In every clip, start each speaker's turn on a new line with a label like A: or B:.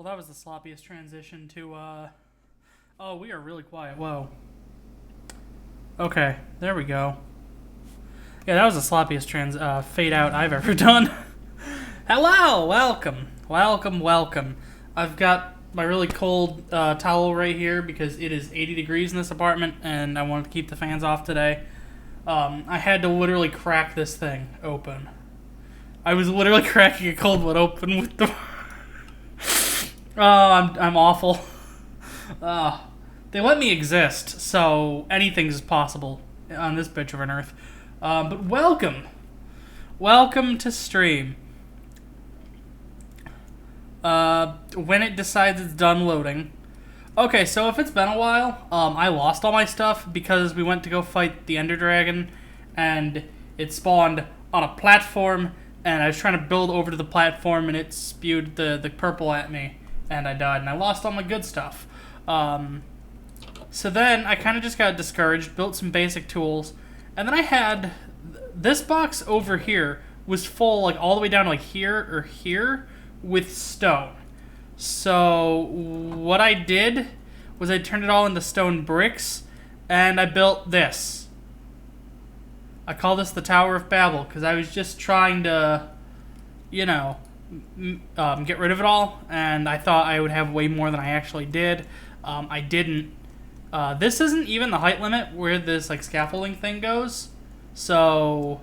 A: Well, that was the sloppiest transition to, Oh, we are really quiet. Whoa. Okay, there we go. Yeah, that was the sloppiest fade out I've ever done. Hello! Welcome. Welcome, welcome. I've got my really cold towel right here because it is 80 degrees in this apartment and I wanted to keep the fans off today. I had to literally crack this thing open. I was literally cracking a cold one open with the... Oh, I'm awful. They let me exist, so anything's possible on this bitch of an earth. But welcome. Welcome to stream. When it decides it's done loading. Okay, so if it's been a while, I lost all my stuff because we went to go fight the Ender Dragon, and it spawned on a platform, and I was trying to build over to the platform, and it spewed the purple at me, and I died, and I lost all my good stuff. So then I kind of just got discouraged, built some basic tools, and then I had this box over here was full, like all the way down to like here or here with stone. So what I did was I turned it all into stone bricks, and I built this. I call this the Tower of Babel because I was just trying to you know, get rid of it all, and I thought I would have way more than I actually did. I didn't. This isn't even the height limit where this like scaffolding thing goes, so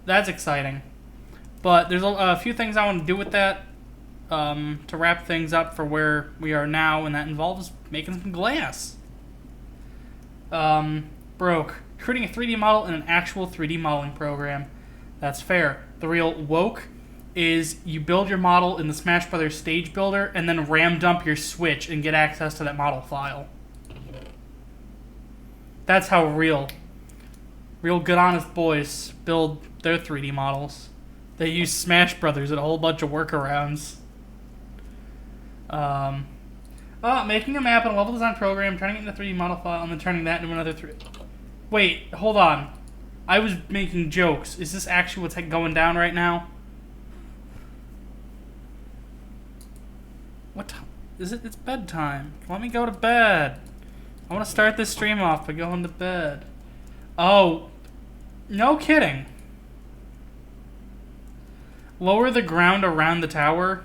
A: that's exciting. But there's a few things I want to do with that to wrap things up for where we are now, and that involves making some glass. Broke. Creating a 3D model in an actual 3D modeling program. That's fair. The real woke is you build your model in the Smash Brothers stage builder and then ram dump your Switch and get access to that model file. That's how real good honest boys build their 3D models. They use Smash Brothers and a whole bunch of workarounds. Making a map in a level design program, turning it into a 3D model file, and then turning that into another 3D. Wait, hold on. I was making jokes. Is this actually what's going down right now? What time is it? It's bedtime. Let me go to bed. I want to start this stream off by going to bed. Oh, no kidding. Lower the ground around the tower.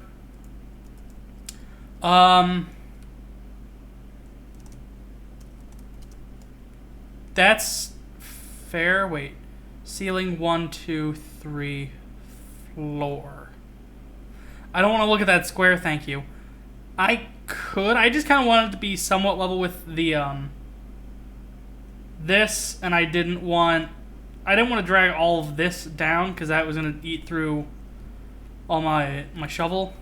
A: That's fair. Wait. Ceiling 1, 2, 3, floor. I don't want to look at that square, thank you. I could. I just kind of wanted it to be somewhat level with the, this, and I didn't want to drag all of this down, because that was going to eat through all my shovel.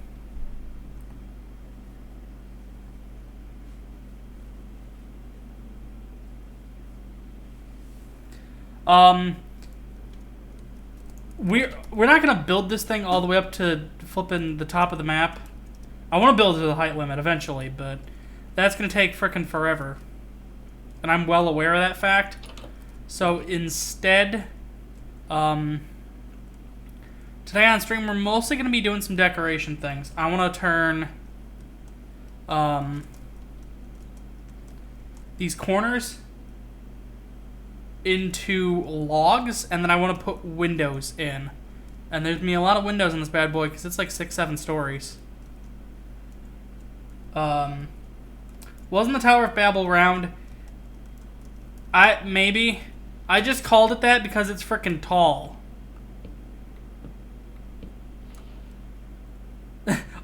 A: We're not gonna build this thing all the way up to flipping the top of the map. I want to build it to the height limit eventually, but that's gonna take frickin' forever, and I'm well aware of that fact. So instead, today on stream we're mostly gonna be doing some decoration things. I want to turn these corners into logs, and then I want to put windows in. And there's gonna be a lot of windows in this bad boy because it's like 6-7 stories. Wasn't the Tower of Babel round? Maybe. I just called it that because it's freaking tall.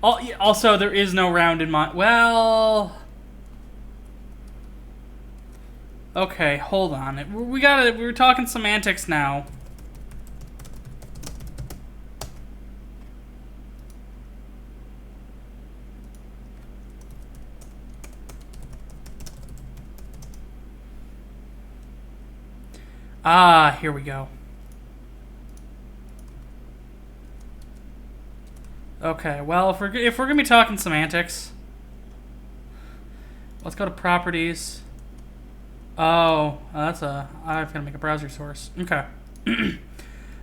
A: Also, there is no round in my... Well... Okay, hold on. We're talking semantics now. Ah, here we go. Okay, well, if we're gonna be talking semantics, let's go to properties. Oh, I've got to make a browser source. Okay.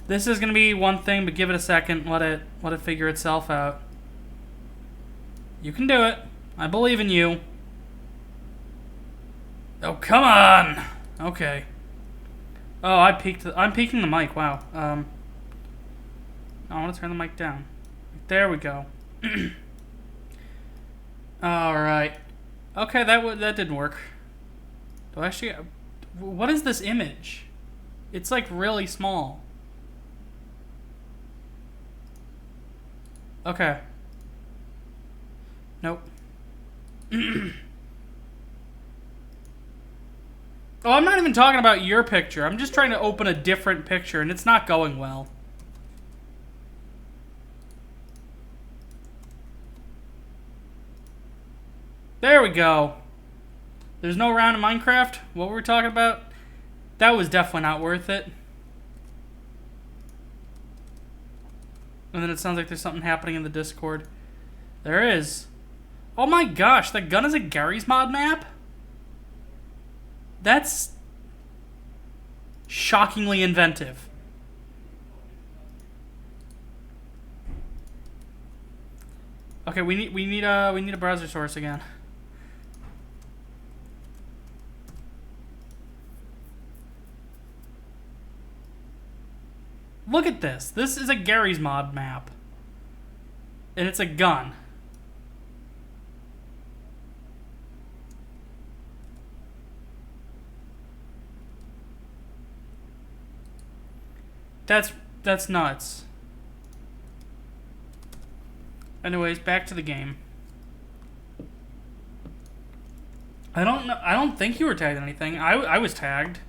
A: This is gonna be one thing, but give it a second. Let it figure itself out. You can do it. I believe in you. Oh, come on. Okay. Oh, I'm peaking the mic. Wow. I want to turn the mic down. There we go. All right. Okay, that didn't work. Do I actually... What is this image? It's like really small. Okay. Nope. Oh, I'm not even talking about your picture. I'm just trying to open a different picture, and it's not going well. There we go. There's no round in Minecraft? What were we talking about? That was definitely not worth it. And then it sounds like there's something happening in the Discord. There is. Oh my gosh, that gun is a Gary's Mod map? That's shockingly inventive. Okay, we need a browser source again. Look at this. This is a Gary's Mod map. And it's a gun. That's nuts. Anyways, back to the game. I don't know. I don't think you were tagged anything. I was tagged.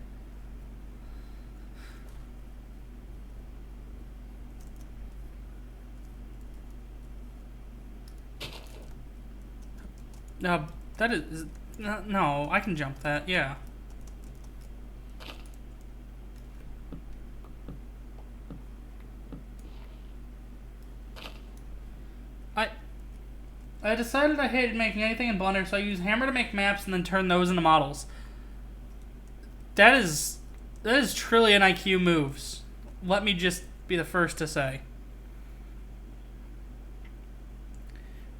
A: That is no. I can jump that. Yeah. I decided I hated making anything in Blender, so I use Hammer to make maps and then turn those into models. That is trillion IQ moves. Let me just be the first to say.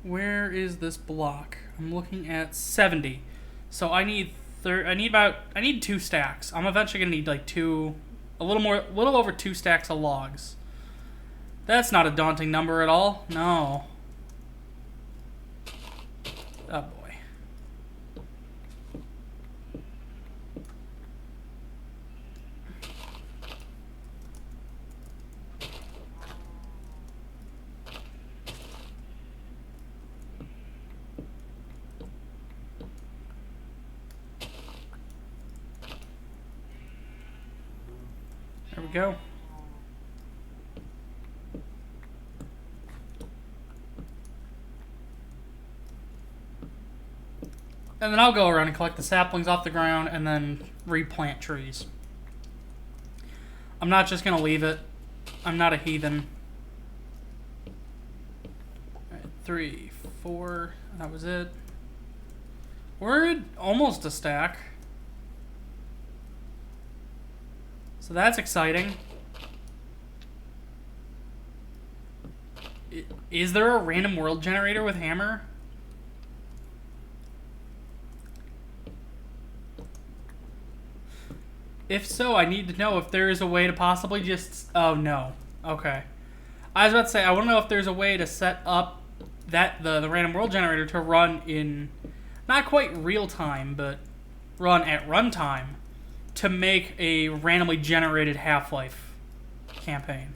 A: Where is this block? I'm looking at 70. So I need 2 stacks. I'm eventually gonna need like a little over 2 stacks of logs. That's not a daunting number at all. No. Oh boy. There we go. And then I'll go around and collect the saplings off the ground and then replant trees. I'm not just going to leave it. I'm not a heathen. Alright, 3, 4. That was it. We're at almost a stack. So that's exciting. Is there a random world generator with Hammer? If so, I need to know if there is a way to possibly just... Oh, no. Okay. I was about to say, I want to know if there's a way to set up the random world generator to run in... Not quite real time, but run at runtime to make a randomly generated Half-Life campaign.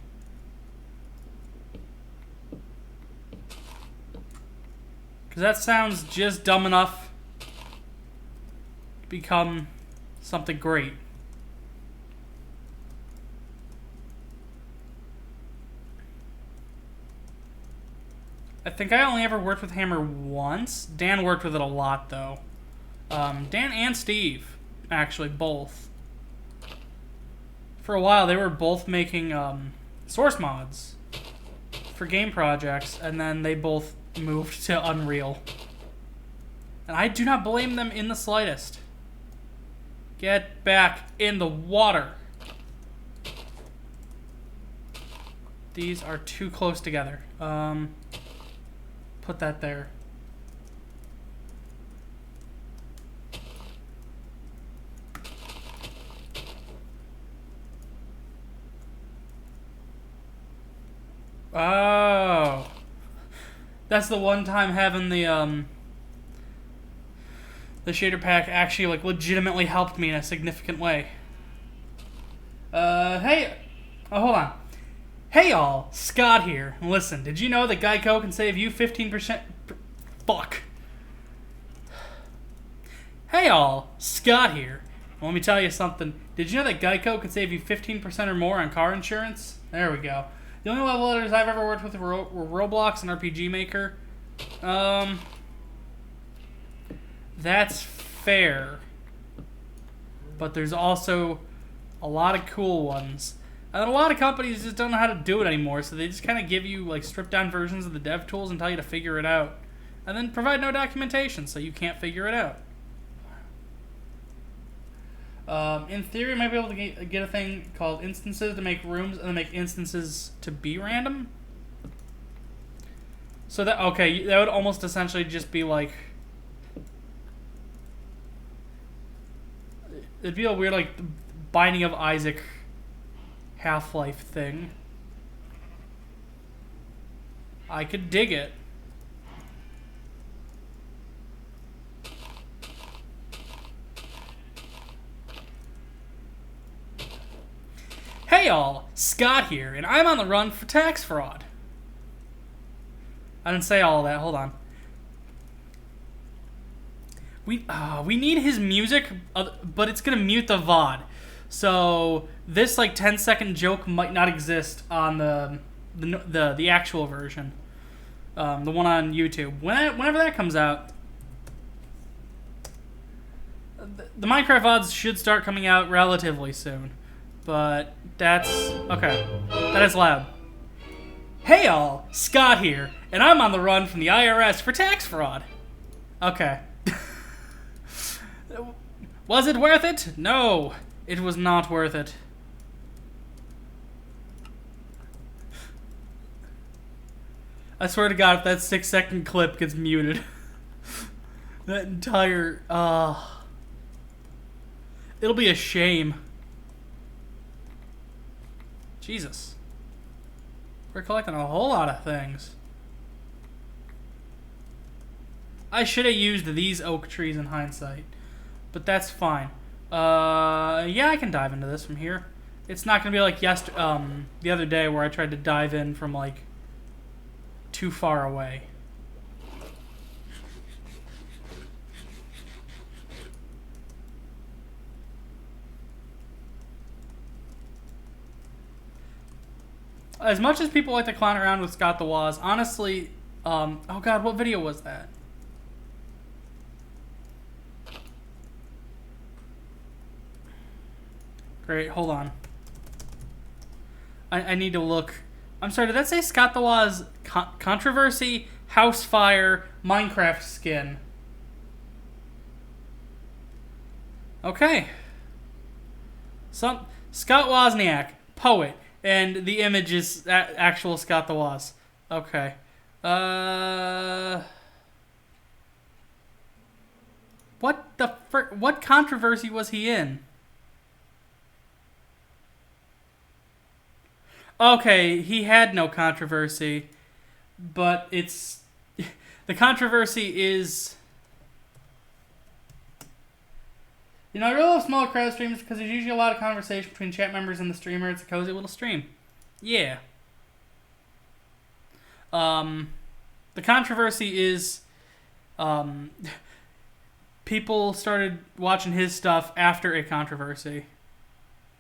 A: Because that sounds just dumb enough to become something great. I think I only ever worked with Hammer once. Dan worked with it a lot, though. Dan and Steve, actually, both. For a while, they were both making source mods for game projects, and then they both moved to Unreal. And I do not blame them in the slightest. Get back in the water. These are too close together. Put that there. Oh. That's the one time having the shader pack actually like legitimately helped me in a significant way. Hey. Oh, hold on. Hey y'all, Scott here. Listen, did you know that Geico can save you 15%? Fuck. Hey y'all, Scott here. Let me tell you something. Did you know that Geico can save you 15% or more on car insurance? There we go. The only level editors I've ever worked with were Roblox and RPG Maker. That's fair. But there's also a lot of cool ones. And a lot of companies just don't know how to do it anymore, so they just kind of give you like stripped down versions of the dev tools and tell you to figure it out. And then provide no documentation, so you can't figure it out. In theory, you might be able to get a thing called instances to make rooms, and then make instances to be random. So that, okay, that would almost essentially just be like... It'd be a weird, like, Binding of Isaac Half-Life thing. I could dig it. Hey all, Scott here, and I'm on the run for tax fraud. I didn't say all of that, hold on. We need his music, but it's gonna mute the VOD. So this like 10-second joke might not exist on the actual version, the one on YouTube. Whenever that comes out, the Minecraft VODs should start coming out relatively soon. But that's okay. That is loud. Hey all, Scott here, and I'm on the run from the IRS for tax fraud. Okay. Was it worth it? No, it was not worth it. I swear to God, if that 6-second clip gets muted, that entire, it'll be a shame. Jesus. We're collecting a whole lot of things. I should have used these oak trees in hindsight. But that's fine. Yeah, I can dive into this from here. It's not going to be like the other day where I tried to dive in from, like, too far away. As much as people like to clown around with Scott the Woz, honestly, oh god, what video was that? Great, hold on. I need to look. I'm sorry, did that say Scott the Woz controversy, house fire, Minecraft skin? Okay. Scott Wozniak, poet. And the image is actual Scott the Woz. Okay. What controversy was he in? Okay, he had no controversy, but it's the controversy is. You know, I really love smaller crowd streams because there's usually a lot of conversation between chat members and the streamer. It's a cozy little stream. Yeah. The controversy is, people started watching his stuff after a controversy.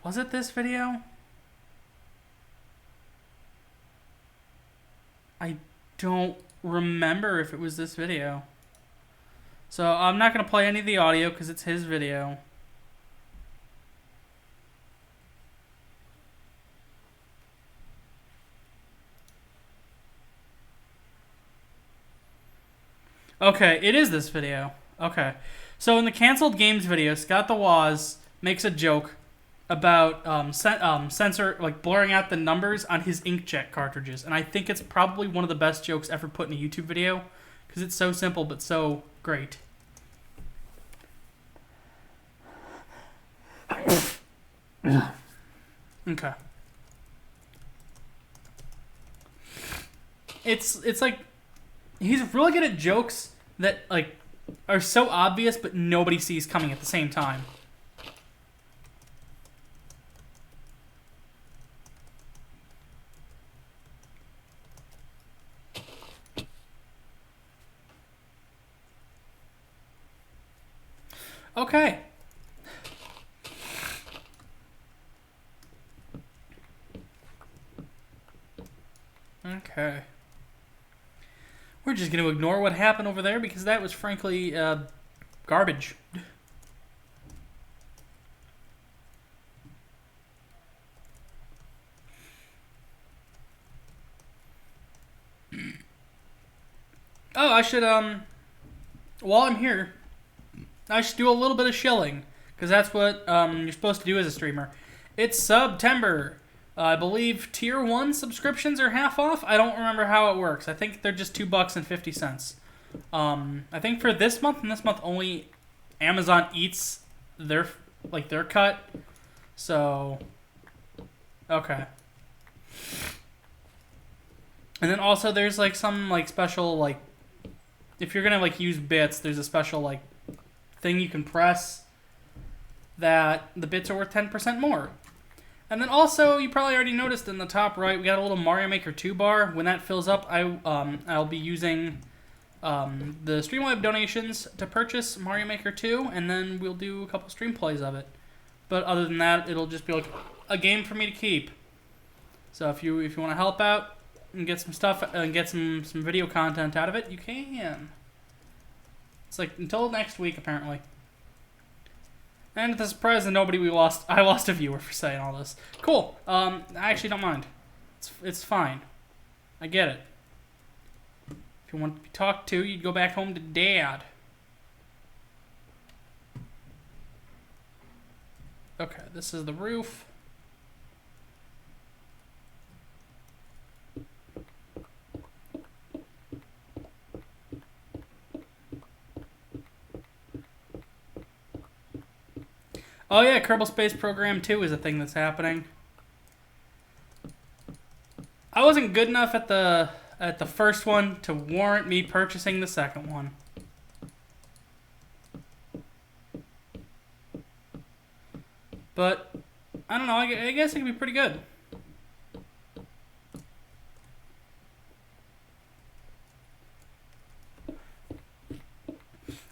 A: Was it this video? I don't remember if it was this video. So I'm not going to play any of the audio because it's his video. Okay, it is this video. Okay. So in the canceled games video, Scott the Woz makes a joke about censor, like, blurring out the numbers on his inkjet cartridges. And I think it's probably one of the best jokes ever put in a YouTube video because it's so simple but so great. Okay. It's like he's really good at jokes that, like, are so obvious but nobody sees coming at the same time. Okay. Okay. We're just going to ignore what happened over there because that was frankly garbage. Oh, I should, while I'm here, I should do a little bit of shilling, because that's what you're supposed to do as a streamer. It's September. I believe Tier 1 subscriptions are half off. I don't remember how it works. I think they're just $2.50. I think for this month and this month only, Amazon eats their cut. So, okay. And then also there's like some like special like if you're gonna like use bits, there's a special like thing you can press that the bits are worth 10% more. And then also you probably already noticed in the top right we got a little Mario Maker 2 bar. When that fills up, I'll be using the Streamlab donations to purchase Mario Maker 2, and then we'll do a couple stream plays of it. But other than that, it'll just be like a game for me to keep. So if you want to help out and get some stuff and get some video content out of it, you can. It's like until next week apparently. And to the surprise of nobody, I lost a viewer for saying all this. Cool. I actually don't mind. It's fine. I get it. If you want to be talked to, you'd go back home to Dad. Okay, this is the roof. Oh yeah, Kerbal Space Program 2 is a thing that's happening. I wasn't good enough at the first one to warrant me purchasing the second one. But I don't know, I guess it could be pretty good.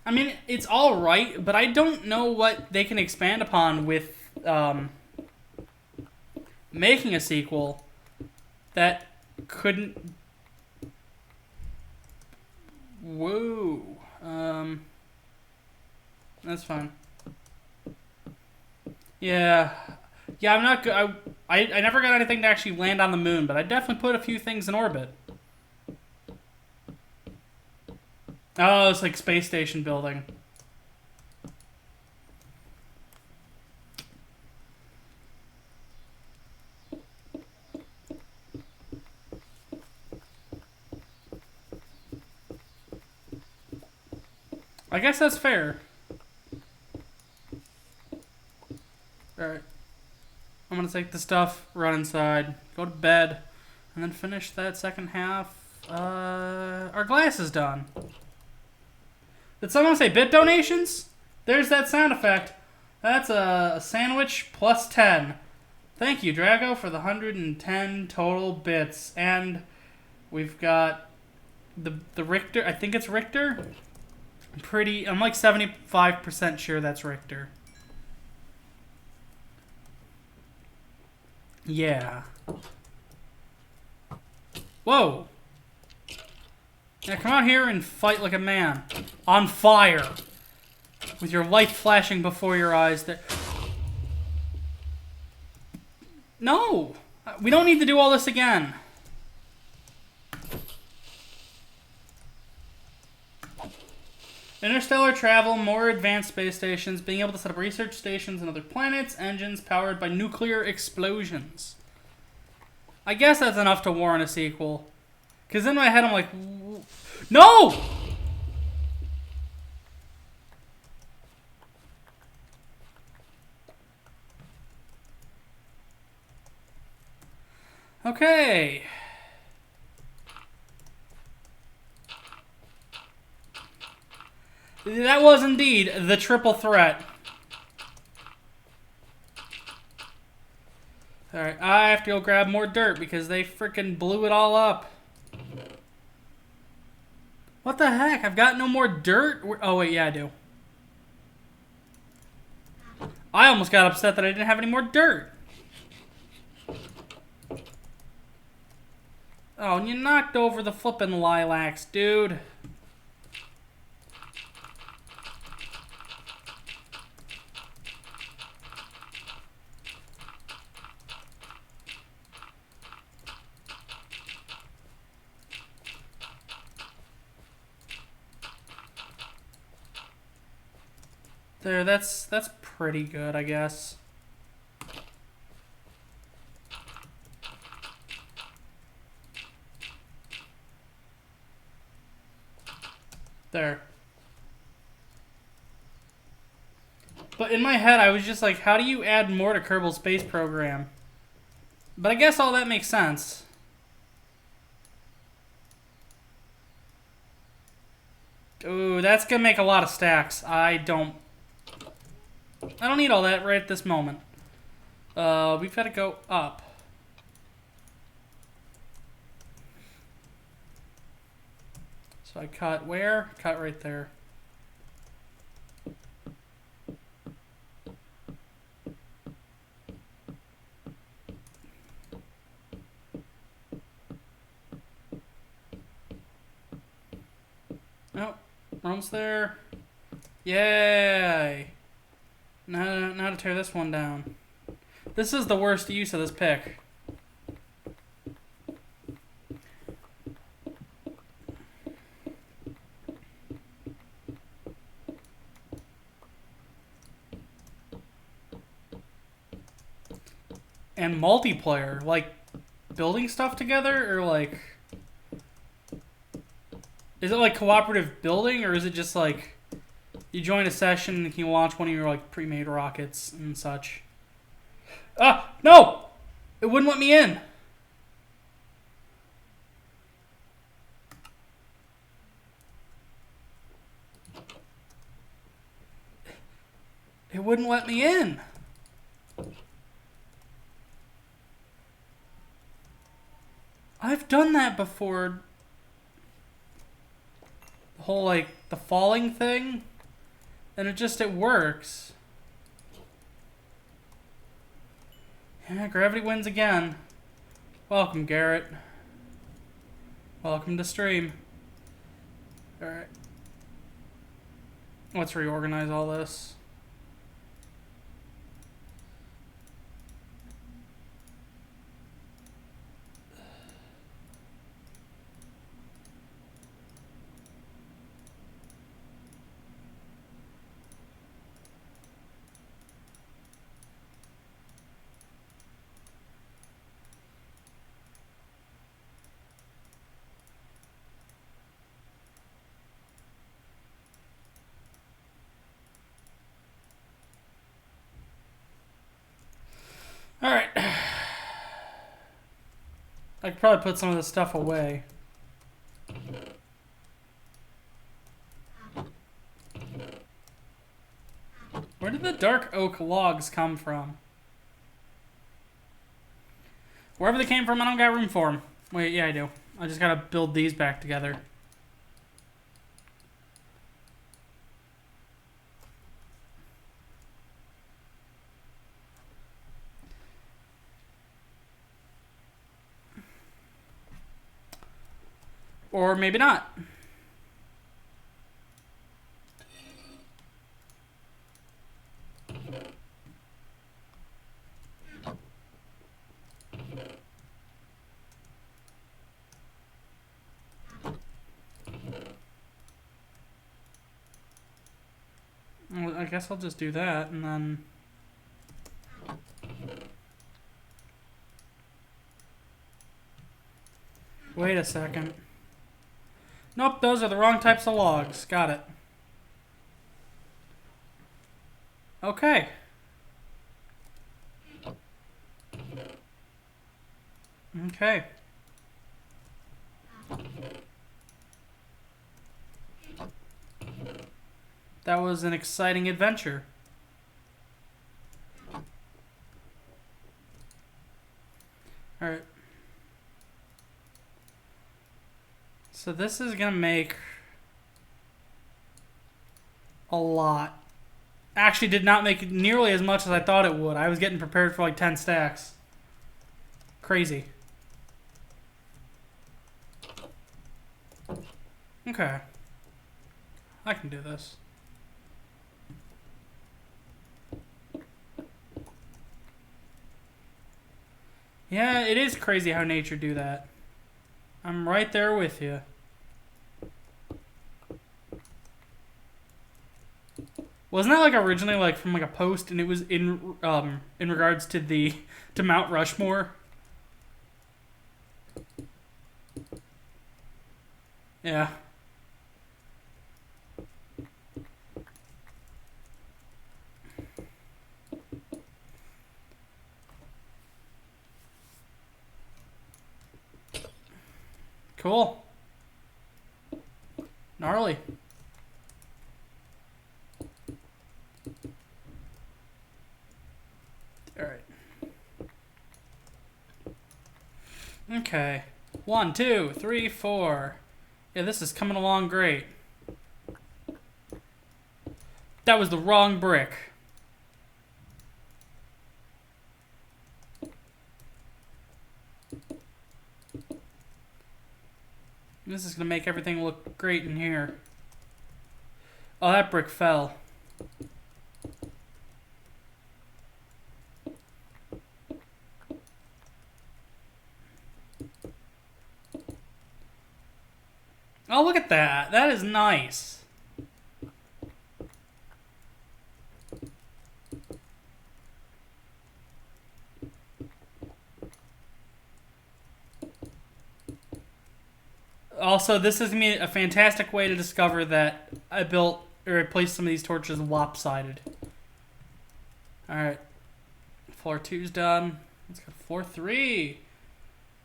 A: I mean, it's all right, but I don't know what they can expand upon with making a sequel that couldn't. Whoa. That's fine. Yeah. Yeah, I'm not good. I never got anything to actually land on the moon, but I definitely put a few things in orbit. Oh, it's like space station building. I guess that's fair. Alright. I'm gonna take the stuff, run inside, go to bed, and then finish that second half. Our glass is done. Did someone say bit donations? There's that sound effect. That's a sandwich plus 10. Thank you, Drago, for the 110 total bits. And we've got the Richter. I think it's Richter. I'm like 75% sure that's Richter. Yeah. Whoa. Now come out here and fight like a man. On fire. With your light flashing before your eyes. No! We don't need to do all this again. Interstellar travel, more advanced space stations, being able to set up research stations on other planets, engines powered by nuclear explosions. I guess that's enough to warrant a sequel. Because in my head I'm like, no! Okay. That was indeed the triple threat. Alright, I have to go grab more dirt because they freaking blew it all up. What the heck? I've got no more dirt? Oh, wait, yeah, I do. I almost got upset that I didn't have any more dirt. Oh, and you knocked over the flippin' lilacs, dude. There, that's pretty good, I guess. There. But in my head, I was just like, how do you add more to Kerbal Space Program? But I guess all that makes sense. Ooh, that's gonna make a lot of stacks. I don't need all that right at this moment. We've got to go up. So I cut where? Cut right there. Nope. Almost there. Yay! Now to tear this one down. This is the worst use of this pick. And multiplayer, like building stuff together, or like, is it like cooperative building, or is it just like you join a session and you launch one of your like pre-made rockets and such? Ah, no! It wouldn't let me in. It wouldn't let me in. I've done that before. The whole, like, the falling thing. And it works. Yeah, gravity wins again. Welcome, Garrett. Welcome to stream. Alright. Let's reorganize all this. Alright. I could probably put some of this stuff away. Where did the dark oak logs come from? Wherever they came from, I don't got room for them. Wait, yeah, I do. I just gotta build these back together. Or maybe not. Well, I guess I'll just do that and then... Wait a second. Nope, those are the wrong types of logs. Got it. Okay. Okay. That was an exciting adventure. Alright. So this is gonna make a lot. Actually did not make nearly as much as I thought it would. I was getting prepared for like 10 stacks. Crazy. Okay. I can do this. Yeah, it is crazy how nature do that. I'm right there with you. Wasn't that like originally like from like a post, and it was in regards to to Mount Rushmore? Yeah. Cool. Gnarly. Okay. 1, 2, 3, 4. Yeah, this is coming along great. That was the wrong brick. This is gonna make everything look great in here. Oh, that brick fell. Oh, look at that. That is nice. Also, this is me a fantastic way to discover that I built or I placed some of these torches lopsided. Alright. Floor 2's done. Let's go to floor 3.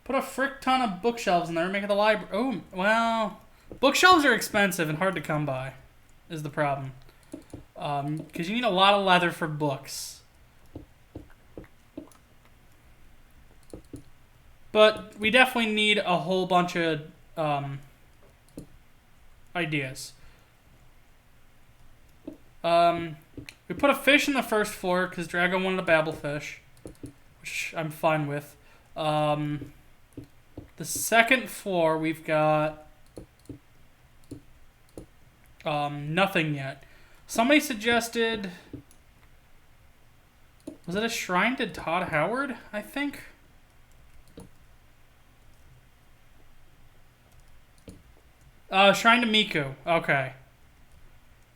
A: Put a frick ton of bookshelves in there and make it the library. Oh, well. Bookshelves are expensive and hard to come by, is the problem. Because you need a lot of leather for books. But we definitely need a whole bunch of ideas. We put a fish in the first floor because Drago wanted a babblefish, which I'm fine with. The second floor we've got nothing yet. Somebody suggested, was it a shrine to Todd Howard, I think? Shrine to Miku. Okay.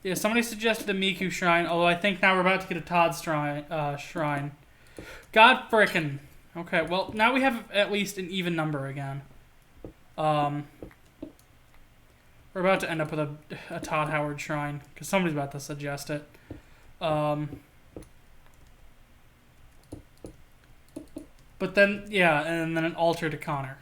A: Yeah, somebody suggested a Miku shrine, although I think now we're about to get a Todd shrine. God frickin'. Okay, well, now we have at least an even number again. We're about to end up with a Todd Howard shrine, because somebody's about to suggest it. But then, yeah, and then an altar to Connor.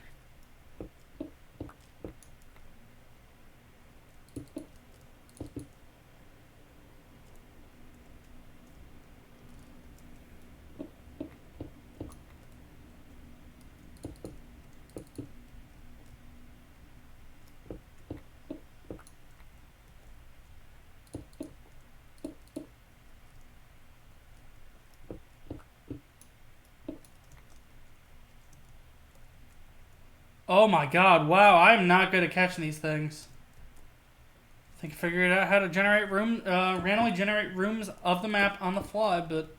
A: Oh my god, wow, I'm not good at catching these things. I think I figured out how to generate randomly generate rooms of the map on the fly, but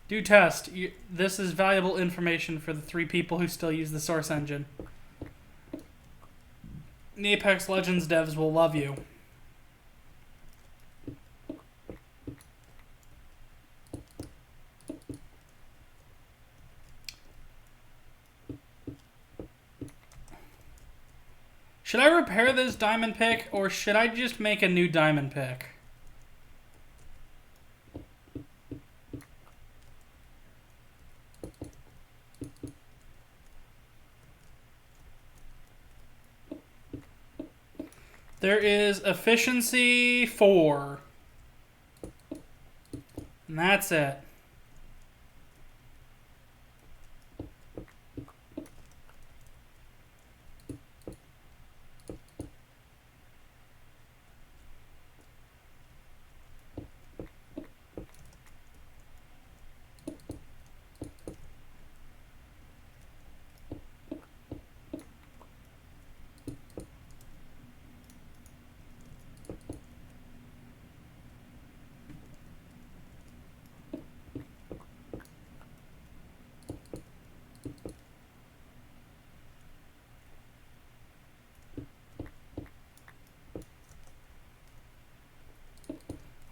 A: do test. This is valuable information for the 3 people who still use the Source engine. The Apex Legends devs will love you. Should I repair this diamond pick, or should I just make a new diamond pick? There is efficiency 4. And that's it.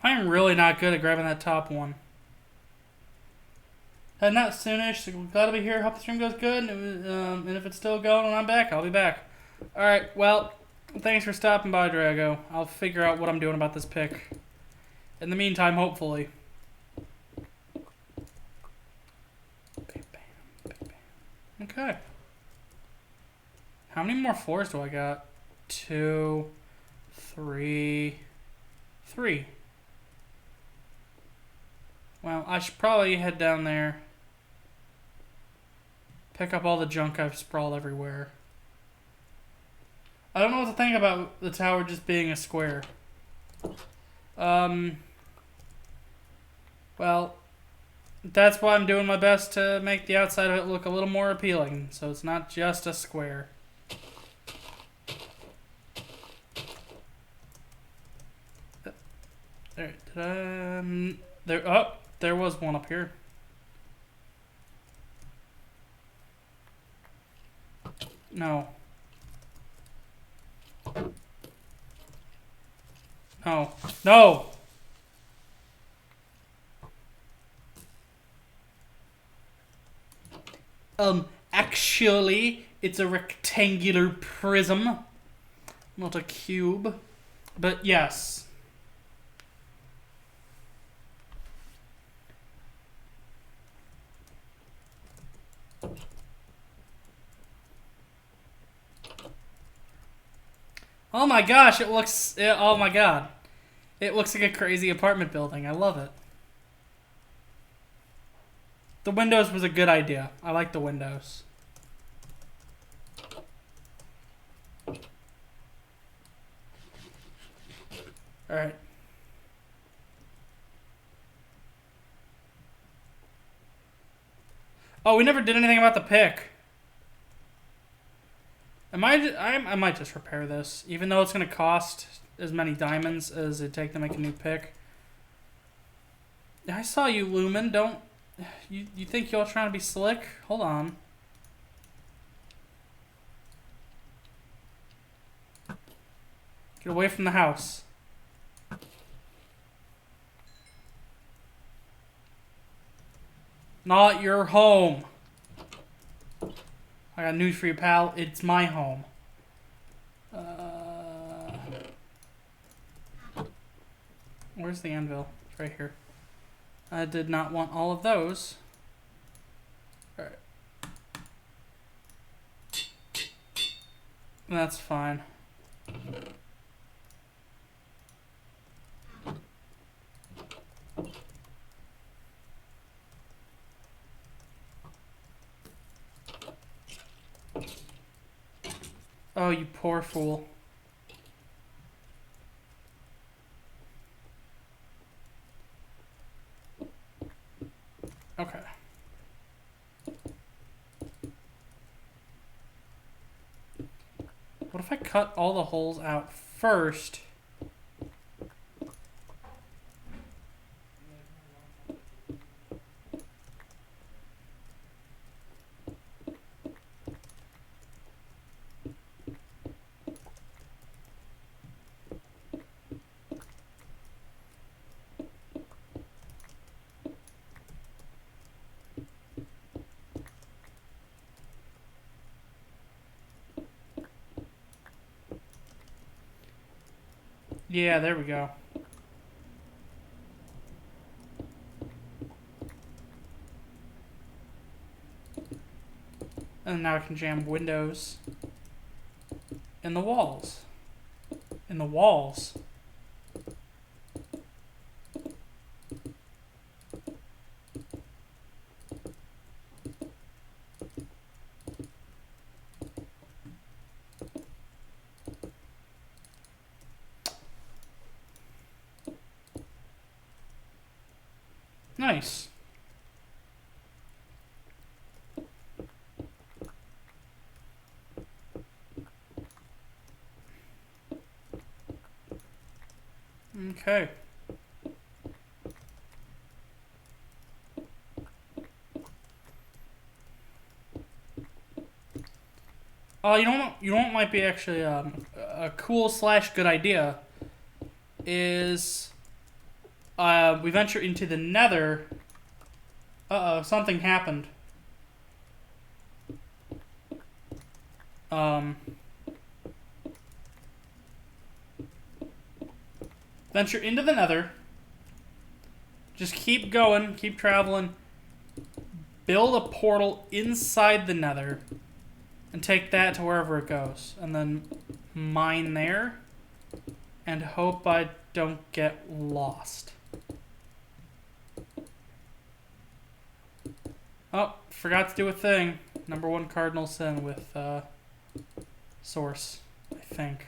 A: I'm really not good at grabbing that top one. Heading out soonish, so glad to be here. Hope the stream goes good, and if it's still going when I'm back, I'll be back. Alright, well, thanks for stopping by, Drago. I'll figure out what I'm doing about this pick. In the meantime, hopefully. Bam, bam, bam, bam. Okay. How many more floors do I got? 2, 3, 3. Well, I should probably head down there. Pick up all the junk I've sprawled everywhere. I don't know what to think about the tower just being a square. Well, that's why I'm doing my best to make the outside of it look a little more appealing, so it's not just a square. There was one up here. No. No. No! Actually, it's a rectangular prism, not a cube. But yes. Oh my gosh, it looks... oh my god. It looks like a crazy apartment building. I love it. The windows was a good idea. I like the windows. Alright. Oh, we never did anything about the pick. I might just repair this, even though it's going to cost as many diamonds as it'd take to make a new pick. I saw you, Lumen. Don't... You think you're trying to be slick? Hold on. Get away from the house. Not your home. I got news for you, pal. It's my home. Where's the anvil? It's right here. I did not want all of those. Alright. That's fine. Oh, you poor fool. Okay. What if I cut all the holes out first? Yeah, there we go. And now I can jam windows in the walls. In the walls. Nice. Okay. Oh, you know what might be actually a cool / good idea is we venture into the Nether. Uh-oh, something happened. Venture into the Nether. Just keep going, keep traveling. Build a portal inside the Nether. And take that to wherever it goes. And then mine there. And hope I don't get lost. Oh, forgot to do a thing. Number one cardinal sin with source, I think.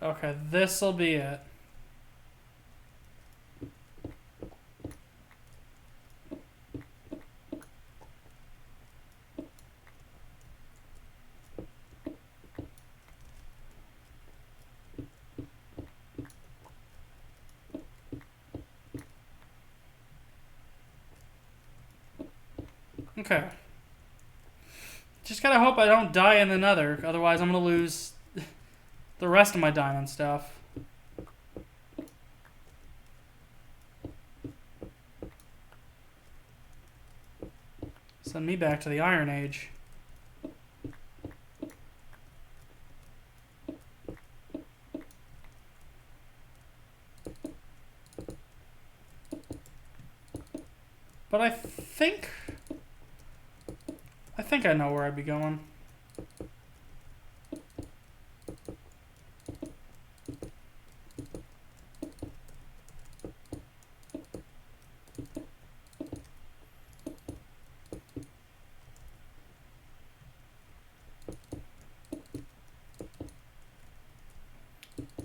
A: Okay, this'll be it. Okay. Just gotta hope I don't die in the nether, otherwise I'm gonna lose the rest of my diamond stuff. Send me back to the Iron Age. But I think I know where I'd be going.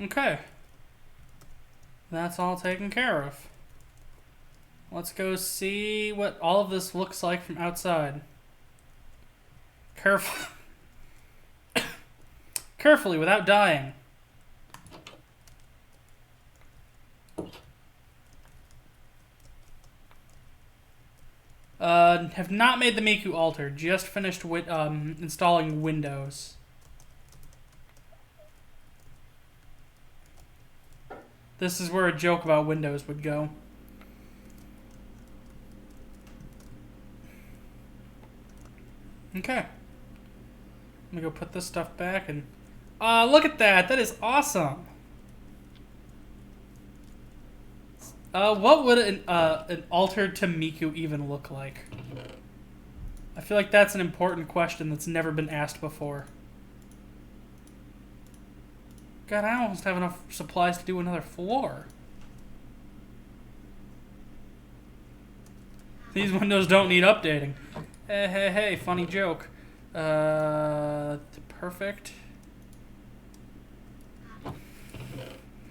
A: Okay. That's all taken care of. Let's go see what all of this looks like from outside. Carefully, without dying. Have not made the Miku altar. Just finished installing Windows. This is where a joke about Windows would go. Okay. Let me go put this stuff back and... look at that! That is awesome! What would an altar to Miku even look like? I feel like that's an important question that's never been asked before. God, I almost have enough supplies to do another floor. These windows don't need updating. Hey, funny joke. Perfect.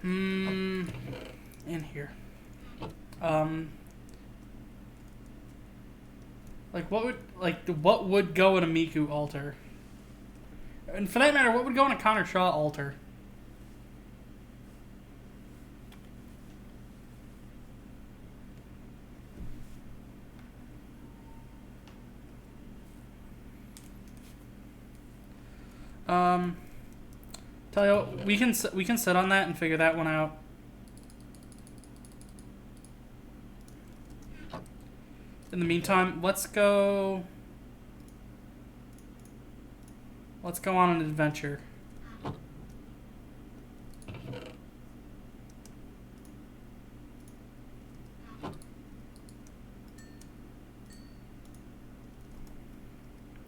A: In here. What would go in a Miku altar? And for that matter, what would go in a Connor Shaw altar? Tell you what, we can sit on that and figure that one out. In the meantime, let's go on an adventure.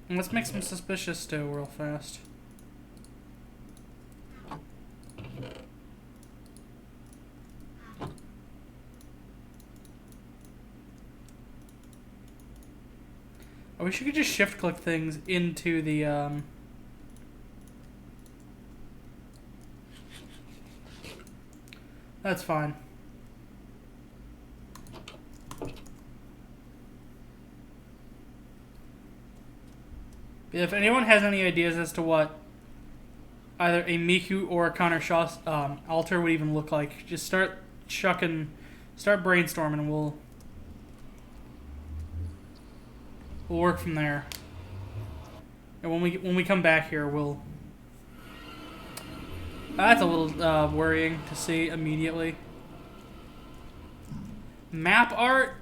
A: And let's make some suspicious stew real fast. I wish you could just shift click things into the That's fine. If anyone has any ideas as to what either a Miku or a Connor Shaw altar would even look like, just start brainstorming, and we'll work from there. And when we come back here, we'll... That's a little worrying to see immediately. Map art?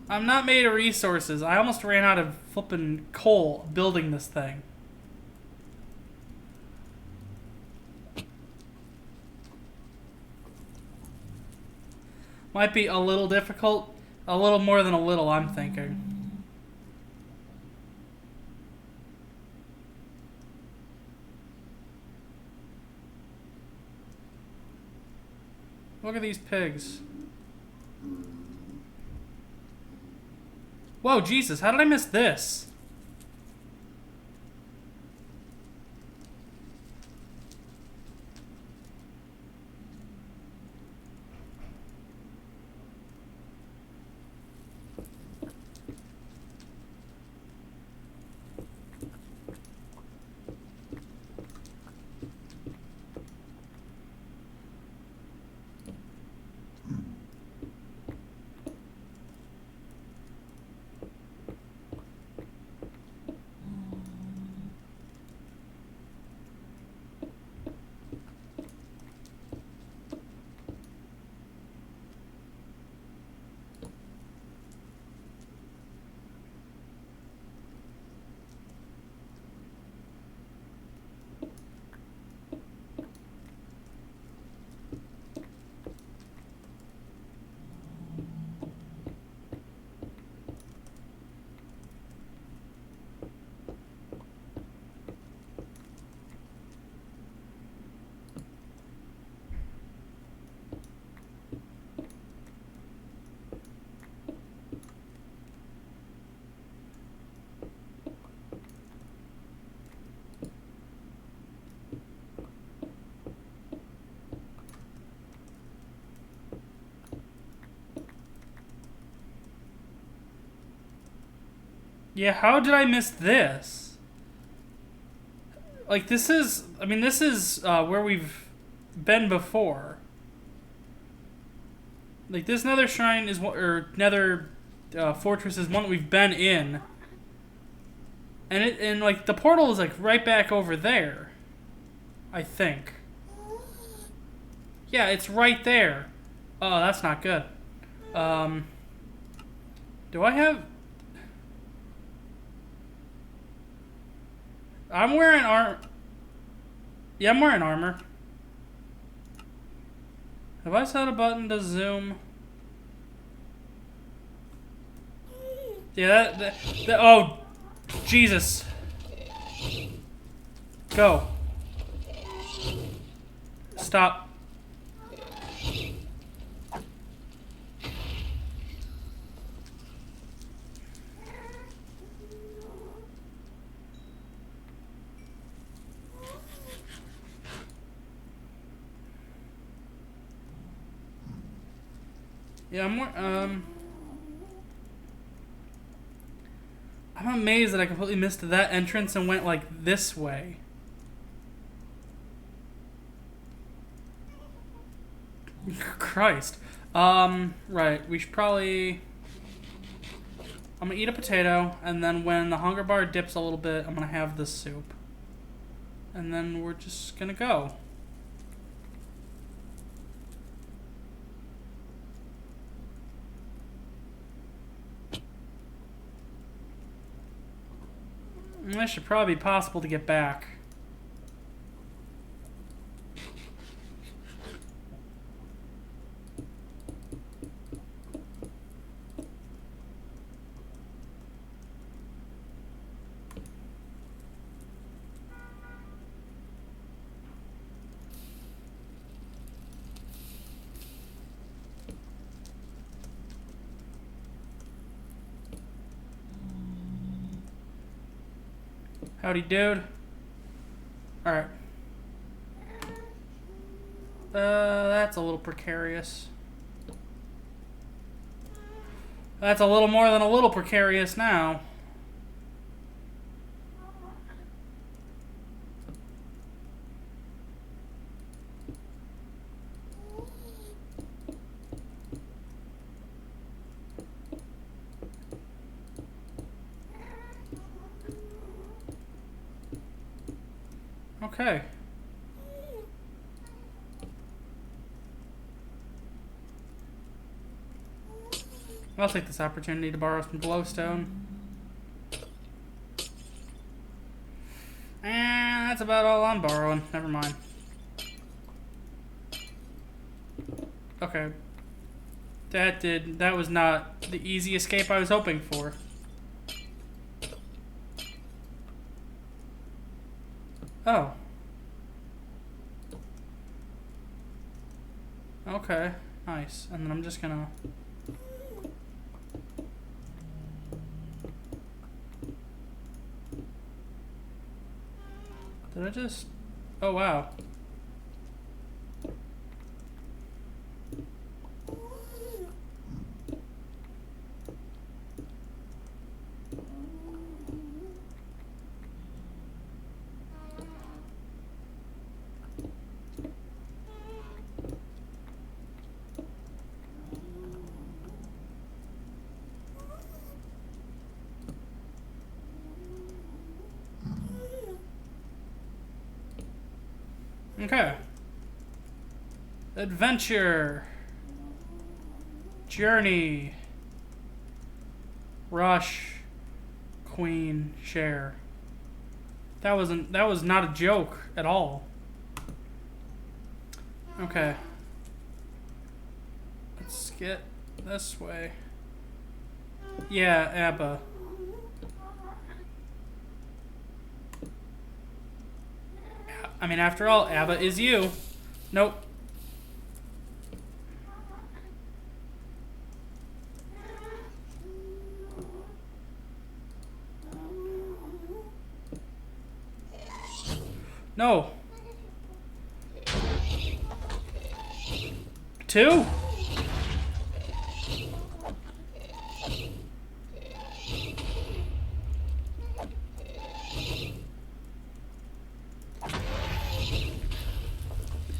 A: I'm not made of resources. I almost ran out of flippin' coal building this thing. Might be a little difficult. A little more than a little, I'm thinking. Look at these pigs. Whoa, Jesus, how did I miss this? Yeah, how did I miss this? Like, this is... I mean, this is where we've been before. Like, this nether shrine is what... Or nether fortress is one that we've been in. And, like, the portal is, like, right back over there. I think. Yeah, it's right there. Oh, that's not good. Do I have... I'm wearing armor. Yeah, I'm wearing armor. Have I set a button to zoom? Yeah, that oh, Jesus. Go. Stop. Yeah, I'm amazed that I completely missed that entrance and went, like, this way. Christ. Right. We should probably... I'm gonna eat a potato, and then when the hunger bar dips a little bit, I'm gonna have the soup. And then we're just gonna go. It should probably be possible to get back. Howdy, dude. Alright. That's a little precarious. That's a little more than a little precarious now. Okay. I'll take this opportunity to borrow some glowstone. And that's about all I'm borrowing. Never mind. Okay. That was not the easy escape I was hoping for. Oh. Okay, nice. And then I'm just gonna... Did I just... Oh, wow. Okay. Adventure. Journey. Rush. Queen. Share. That was not a joke at all. Okay. Let's get this way. Yeah, ABBA. I mean, after all, ABBA is you. Nope. No. 2?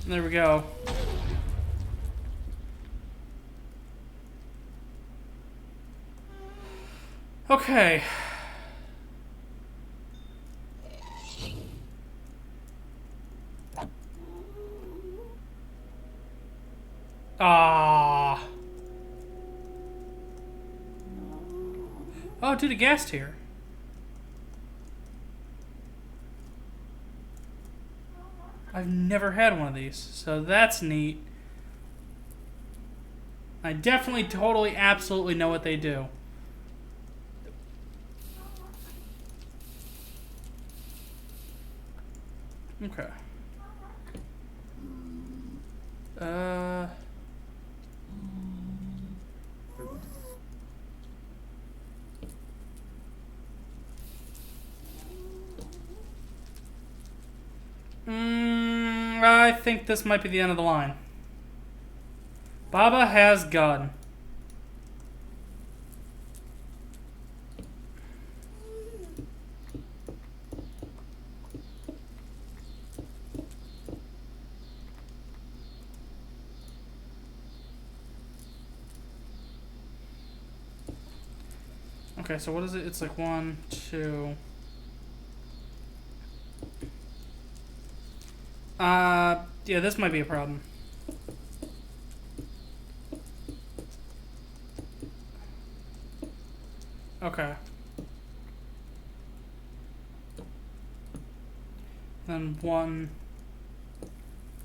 A: There we go. Okay. Ah. Oh, dude, a gas tier. I've never had one of these, so that's neat. I definitely, totally, absolutely know what they do. Okay. I think this might be the end of the line. Baba has gun. Okay, so what is it? It's like 1, 2. Yeah, this might be a problem. Okay. Then 1,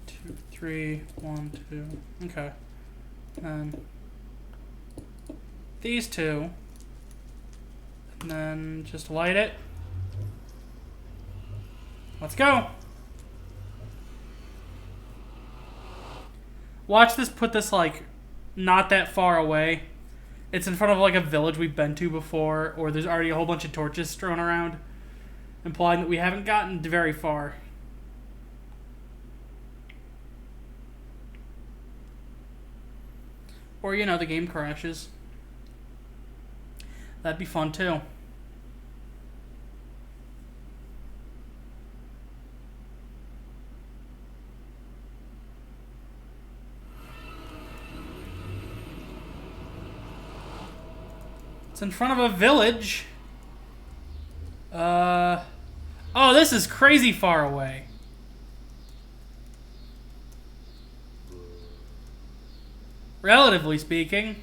A: 2, 3, 1, 2. Okay. And these two. And then just light it. Let's go. Watch this put this, like, not that far away. It's in front of, like, a village we've been to before, or there's already a whole bunch of torches strewn around, implying that we haven't gotten very far. Or, you know, the game crashes. That'd be fun, too. It's in front of a village. Oh, this is crazy far away. Relatively speaking.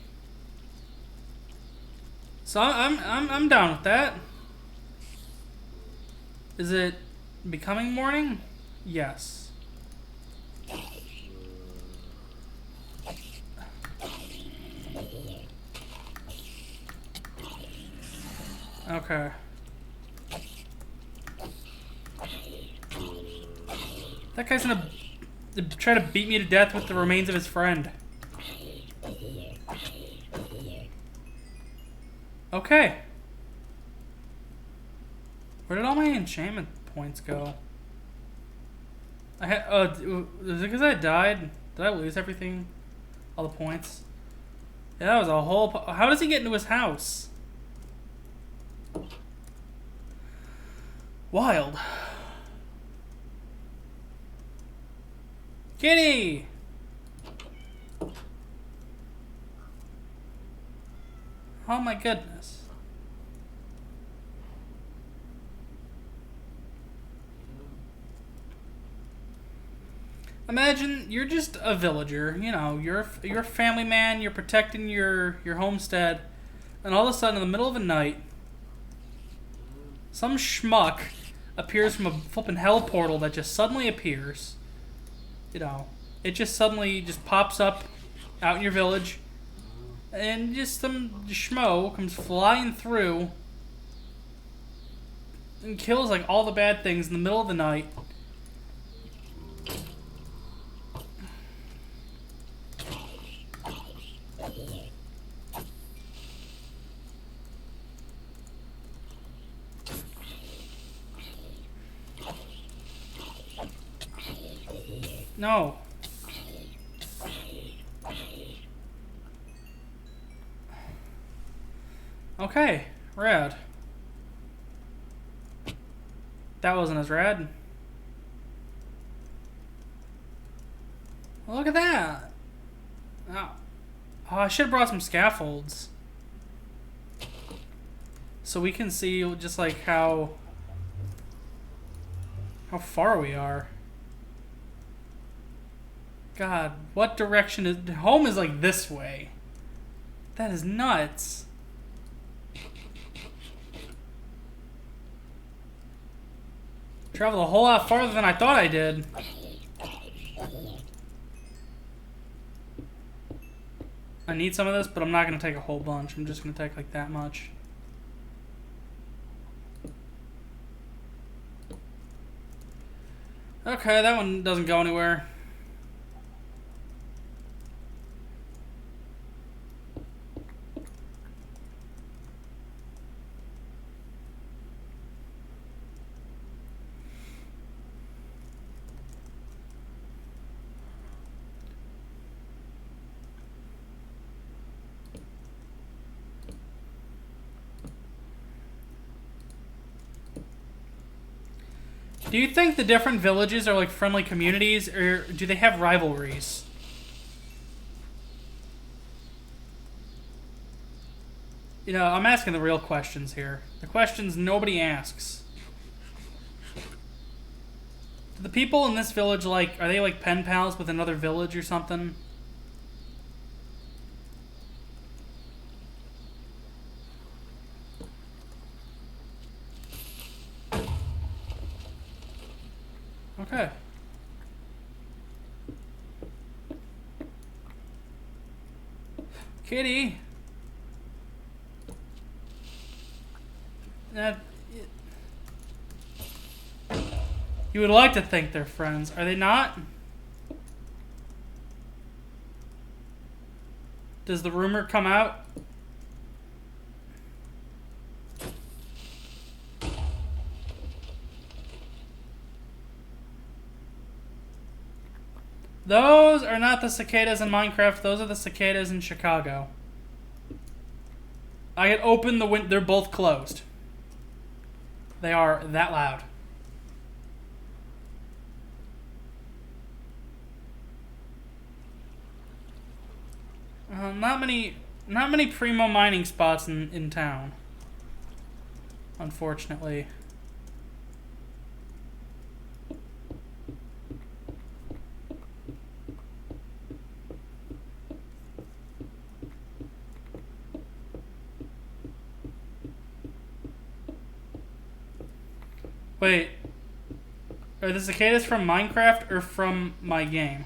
A: So I'm down with that. Is it becoming morning? Yes. Okay. That guy's gonna try to beat me to death with the remains of his friend. Okay. Where did all my enchantment points go? I had. Oh, is it because I died? Did I lose everything? All the points? Yeah, that was a whole. How does he get into his house? Wild. Kitty! Oh my goodness. Imagine you're just a villager, you know, you're a family man, you're protecting your homestead, and all of a sudden in the middle of the night, some schmuck appears from a flippin' hell portal that just suddenly appears. You know, it just suddenly just pops up out in your village, and just some schmo comes flying through and kills like all the bad things in the middle of the night. No. Okay, rad. That wasn't as rad. Look at that. Oh, I should have brought some scaffolds. So we can see just like how far we are. God, what direction is... Home is like this way. That is nuts. Traveled a whole lot farther than I thought I did. I need some of this, but I'm not going to take a whole bunch. I'm just going to take like that much. Okay, that one doesn't go anywhere. Do you think the different villages are like friendly communities, or do they have rivalries? You know, I'm asking the real questions here. The questions nobody asks. Do the people in this village, like, are they like pen pals with another village or something? Okay. Kitty. You would like to think they're friends. Are they not? Does the rumor come out? Those are not the cicadas in Minecraft. Those are the cicadas in Chicago. I had opened the window. They're both closed. They are that loud. Not many primo mining spots in town. Unfortunately. Wait, are the cicadas from Minecraft or from my game?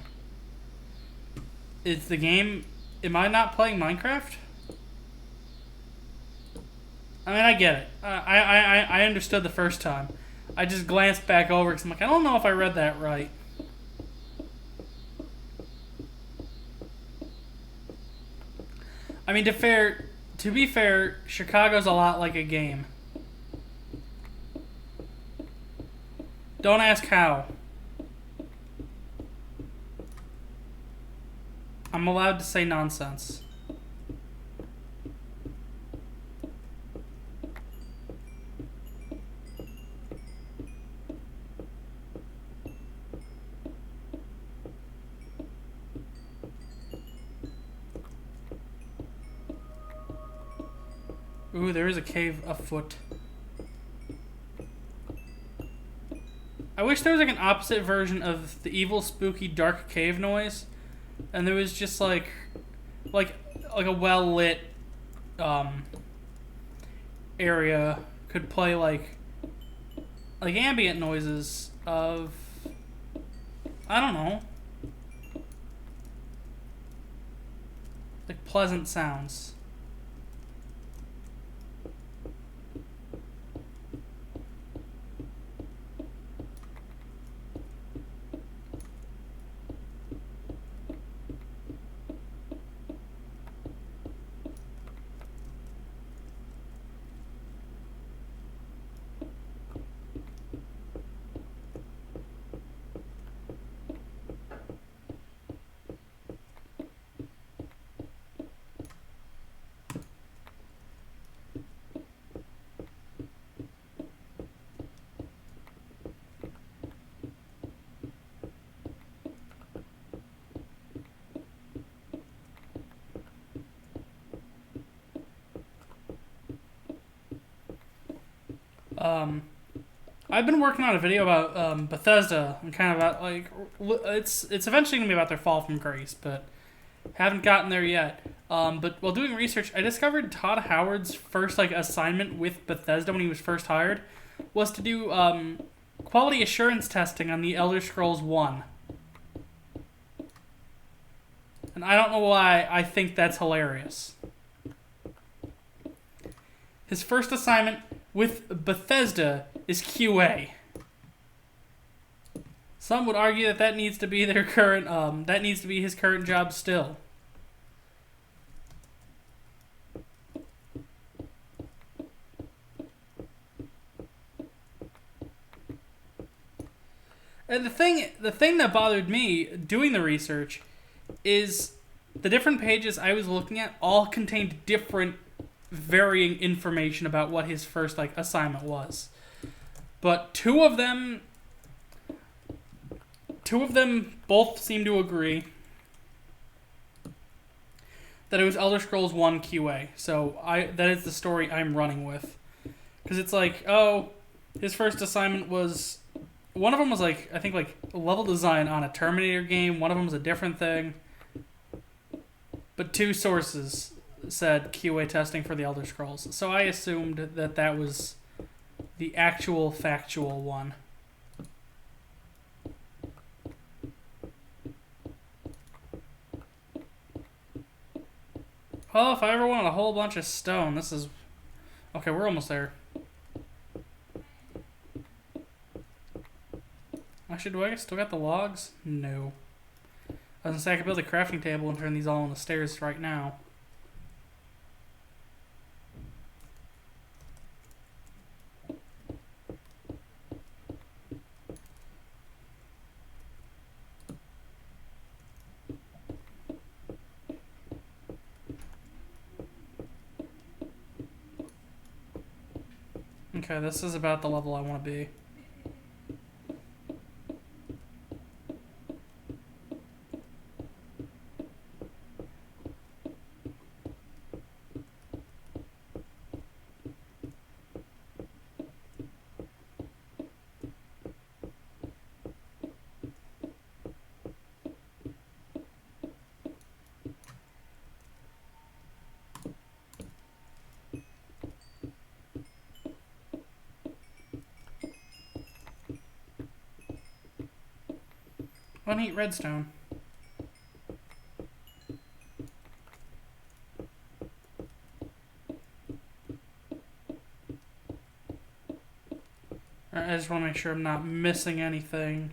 A: It's the game... Am I not playing Minecraft? I mean, I get it. I understood the first time. I just glanced back over because I'm like, I don't know if I read that right. I mean, to be fair, Chicago's a lot like a game. Don't ask how. I'm allowed to say nonsense. Ooh, there is a cave afoot. I wish there was like an opposite version of the evil, spooky, dark cave noise, and there was just like a well lit area could play like ambient noises of, I don't know, like pleasant sounds. I've been working on a video about Bethesda and kind of about like it's eventually gonna be about their fall from grace, but haven't gotten there yet. But while doing research, I discovered Todd Howard's first like assignment with Bethesda when he was first hired was to do quality assurance testing on the Elder Scrolls 1. And I don't know why I think that's hilarious. His first assignment with Bethesda is QA. Some would argue that that needs to be their current, that needs to be his current job still. And the thing that bothered me doing the research is the different pages I was looking at all contained different varying information about what his first like assignment was. But two of them both seem to agree that it was Elder Scrolls 1 QA. So that is the story I'm running with. Cuz it's like, oh, his first assignment was one of them was like I think like level design on a Terminator game, one of them was a different thing. But two sources said QA testing for the Elder Scrolls. So I assumed that that was the actual factual one. Well, if I ever wanted a whole bunch of stone, this is... Okay, we're almost there. Actually, do I still got the logs? No. I was gonna say I could build a crafting table and turn these all on the stairs right now. Okay, this is about the level I want to be. I need redstone. Alright, I just want to make sure I'm not missing anything.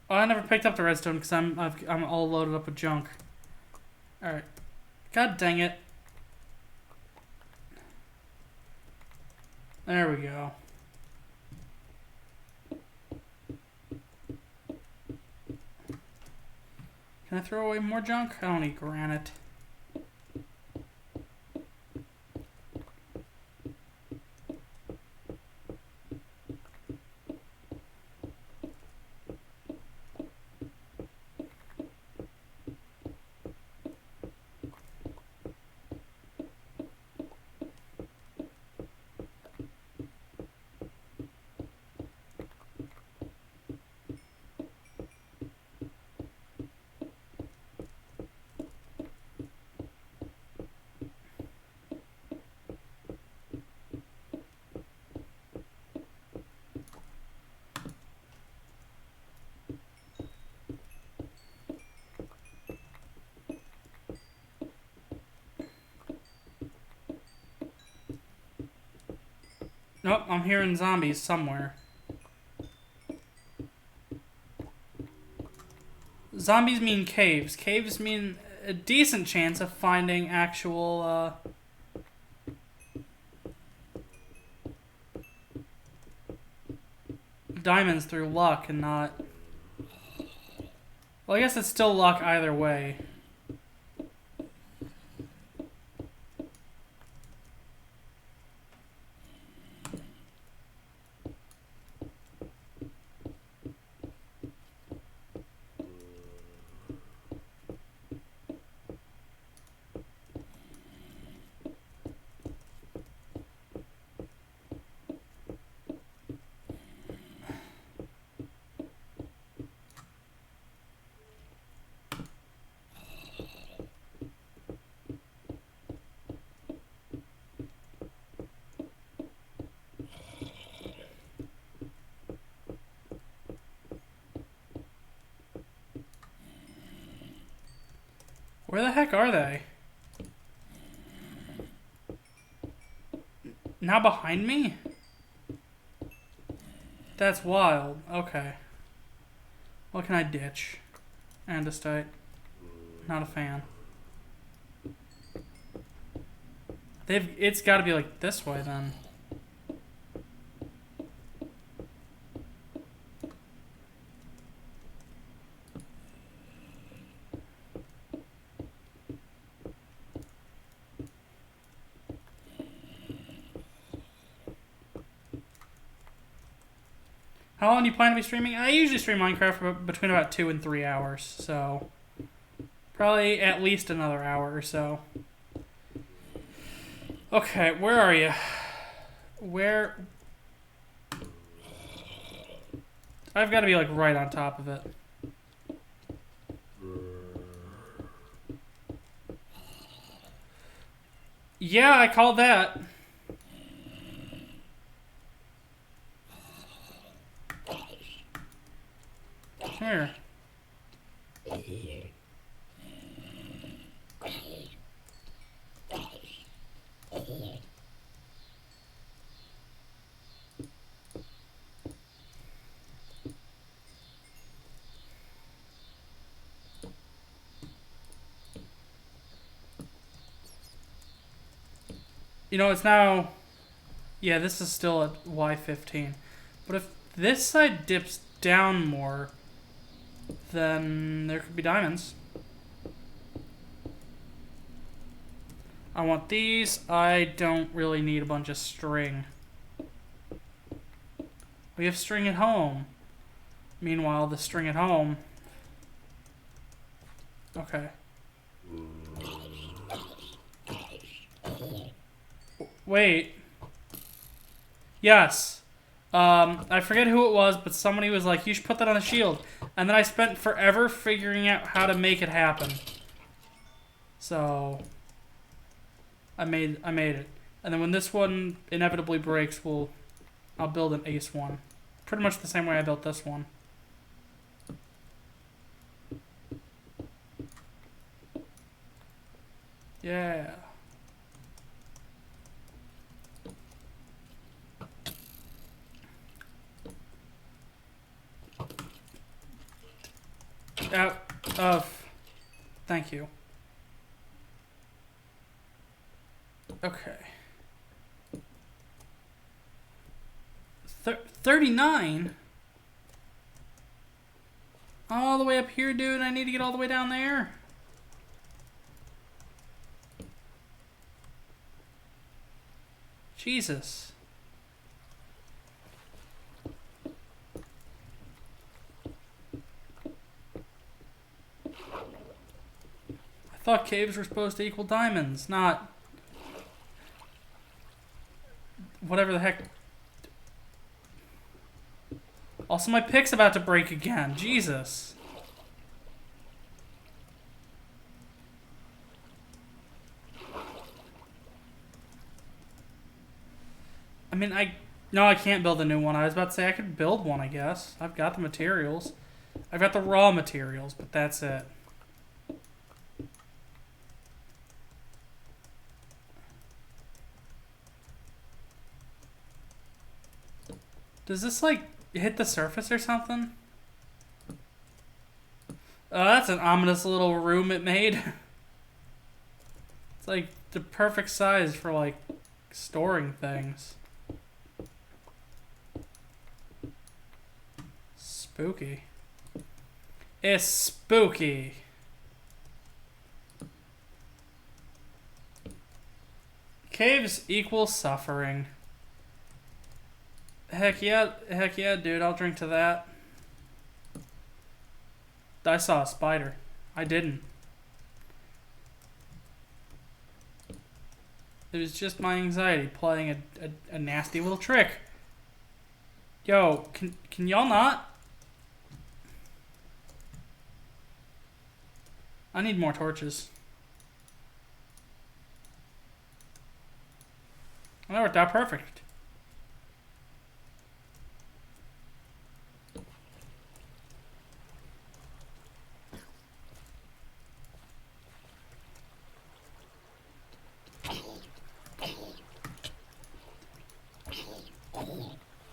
A: Oh, I never picked up the redstone because I'm all loaded up with junk. Alright. God dang it. There we go. Can I throw away more junk? I don't need granite. Nope, I'm hearing zombies somewhere. Zombies mean caves. Caves mean a decent chance of finding actual, diamonds through luck and not... Well, I guess it's still luck either way. Where the heck are they? Now behind me? That's wild. Okay. What can I ditch? Andesite. Not a fan. It's gotta be like this way then. How long do you plan to be streaming? I usually stream Minecraft for between about 2 and 3 hours, so probably at least another hour or so. Okay, where are you? Where? I've got to be like right on top of it. Yeah, I called that. Here. You know, it's now... Yeah, this is still at Y15. But if this side dips down more, then there could be diamonds. I want these. I don't really need a bunch of string. We have string at home. Meanwhile, the string at home... Okay. Wait. Yes. I forget who it was, but somebody was like, you should put that on the shield. And then I spent forever figuring out how to make it happen. So... I made it. And then when this one inevitably breaks, I'll build an ace one. Pretty much the same way I built this one. Yeah. Out of... Thank you. Okay. 39? All the way up here, dude. I need to get all the way down there. Jesus. I thought caves were supposed to equal diamonds, not whatever the heck. Also, my pick's about to break again. Jesus. I mean, no, I can't build a new one. I was about to say I could build one, I guess. I've got the materials. I've got the raw materials, but that's it. Does this, like, hit the surface or something? Oh, that's an ominous little room it made. It's like the perfect size for, like, storing things. Spooky. It's spooky. Caves equal suffering. Heck yeah, dude, I'll drink to that. I saw a spider. I didn't. It was just my anxiety playing a nasty little trick. Yo, can y'all not? I need more torches. That worked out perfect.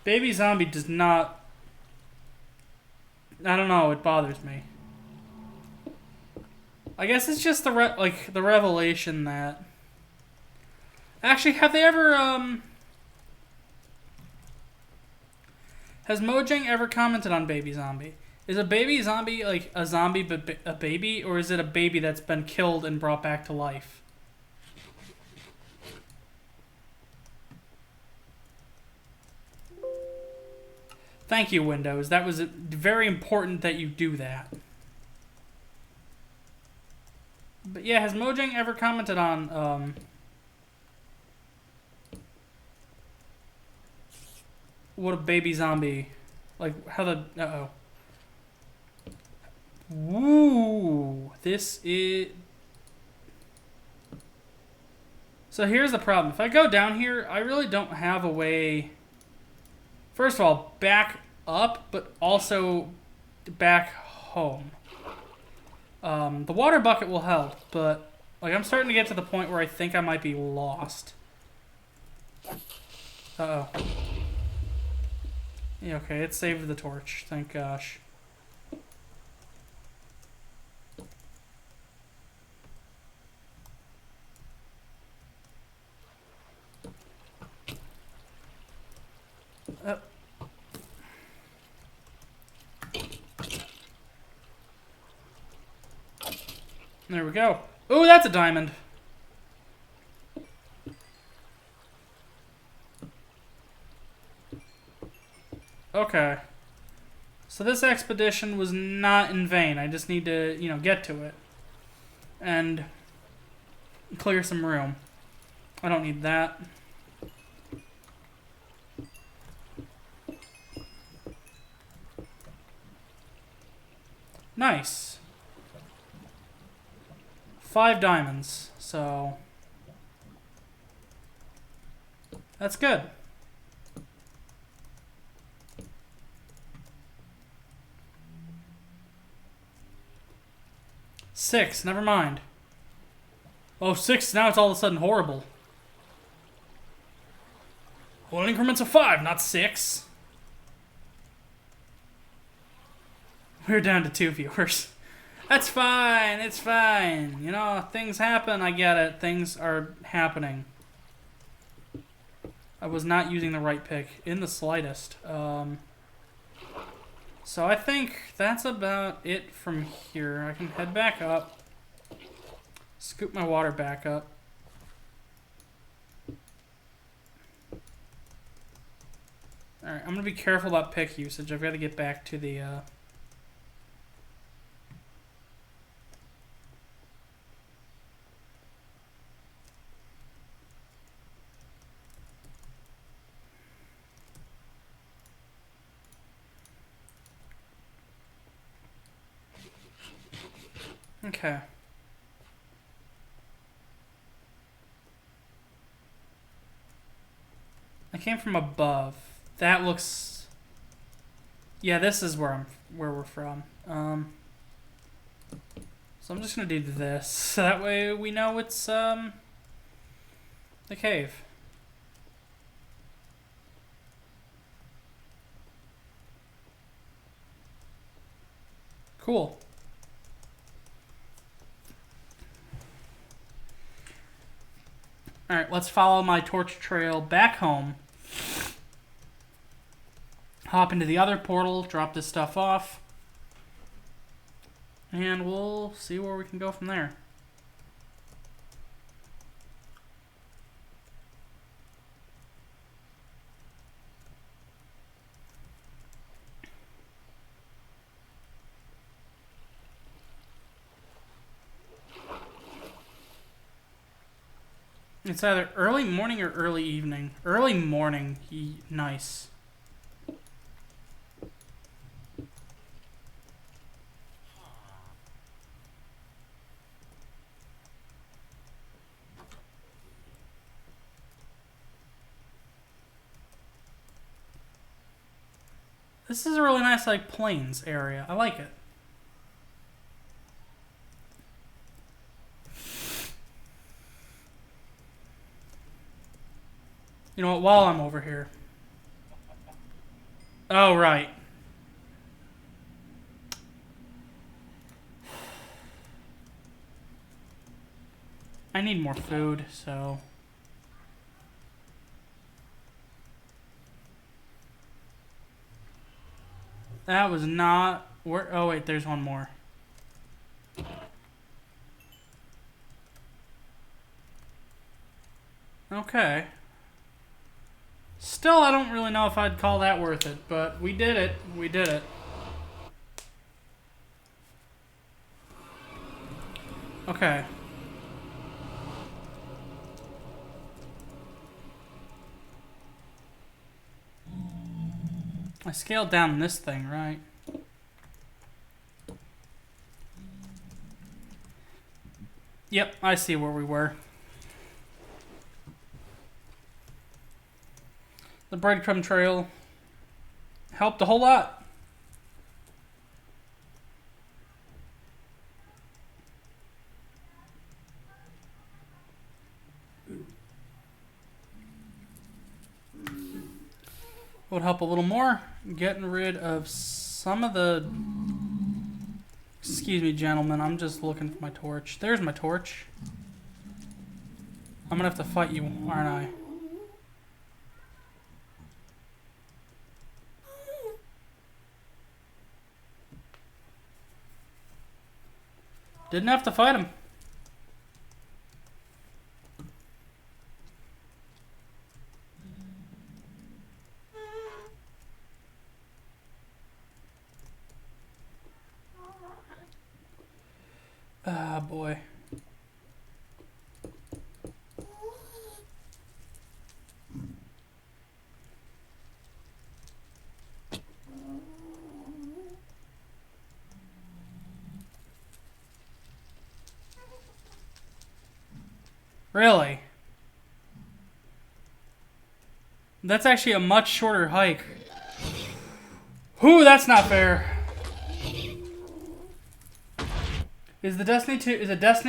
A: Baby zombie does not... I don't know, it bothers me. I guess it's just the revelation that... Actually, have they ever, Has Mojang ever commented on baby zombie? Is a baby zombie, like, a zombie but a baby? Or is it a baby that's been killed and brought back to life? Thank you, Windows. That was very important that you do that. But yeah, has Mojang ever commented on, what a baby zombie... Like, how the... Uh-oh. Woo! This is... So here's the problem. If I go down here, I really don't have a way... First of all, back up, but also back home. The water bucket will help, but like I'm starting to get to the point where I think I might be lost. Uh-oh. Yeah, okay, it saved the torch. Thank gosh. There we go. Ooh, that's a diamond. Okay. So this expedition was not in vain. I just need to, you know, get to it. And clear some room. I don't need that. Nice. 5 diamonds, so that's good. Six, never mind. Oh, 6, now it's all of a sudden horrible. Well, in increments of 5, not 6. We're down to 2 viewers. That's fine, it's fine. You know, things happen, I get it. Things are happening. I was not using the right pick in the slightest. So I think that's about it from here. I can head back up. Scoop my water back up. Alright, I'm going to be careful about pick usage. I've got to get back to the... Okay. I came from above. That looks... Yeah, this is where we're from. So I'm just gonna do this. So that way we know it's the cave. Cool. Alright, let's follow my torch trail back home. Hop into the other portal, drop this stuff off. And we'll see where we can go from there. It's either early morning or early evening. Early morning, nice. This is a really nice, like, plains area. I like it. You know what, while I'm over here. Oh, right. I need more food, so... That was not... Where? Oh, wait, there's one more. Okay. Still, I don't really know if I'd call that worth it, but we did it. We did it. Okay. I scaled down this thing, right? Yep, I see where we were. The breadcrumb trail helped a whole lot. Would help a little more. Getting rid of some of the... Excuse me, gentlemen. I'm just looking for my torch. There's my torch. I'm gonna have to fight you, aren't I? Didn't have to fight him. Ah, boy. Really? That's actually a much shorter hike. Whew, that's not fair. Is a Destiny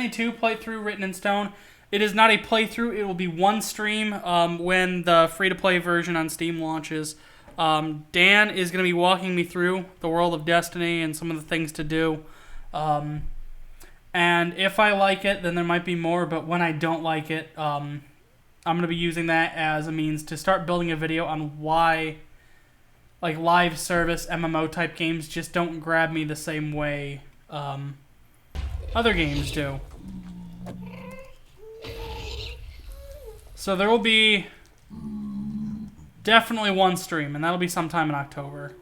A: 2 playthrough written in stone? It is not a playthrough. It will be one stream when the free-to-play version on Steam launches. Dan is going to be walking me through the world of Destiny and some of the things to do. And if I like it, then there might be more. But when I don't like it, I'm going to be using that as a means to start building a video on why like live service MMO type games just don't grab me the same way other games do. So there will be definitely one stream, and that'll be sometime in October.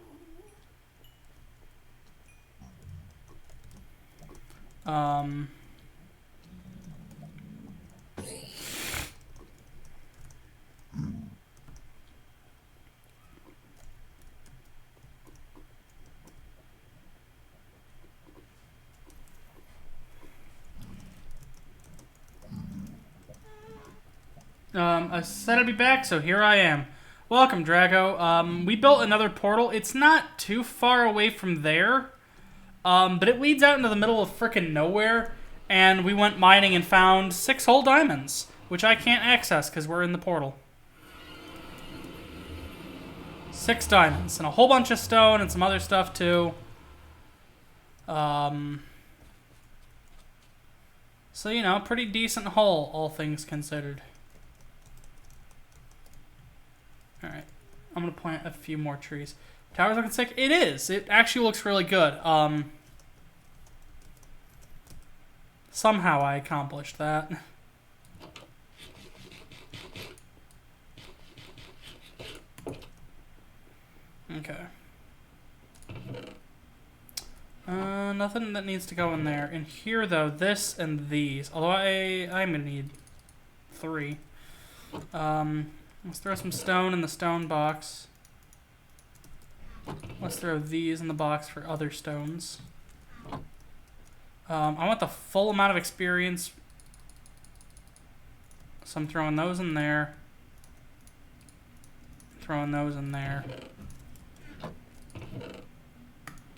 A: I said I'd be back, so here I am. Welcome, Drago. We built another portal. It's not too far away from there, but it leads out into the middle of frickin' nowhere, and we went mining and found 6 whole diamonds, which I can't access because we're in the portal. 6 diamonds, and a whole bunch of stone, and some other stuff, too. So, you know, pretty decent haul, all things considered. Alright, I'm gonna plant a few more trees. Tower's looking sick? It is! It actually looks really good. Somehow I accomplished that. Okay. Nothing that needs to go in there. In here, though, this and these. Although I'm gonna need 3. Let's throw some stone in the stone box. Let's throw these in the box for other stones. I want the full amount of experience, so I'm throwing those in there. Throwing those in there.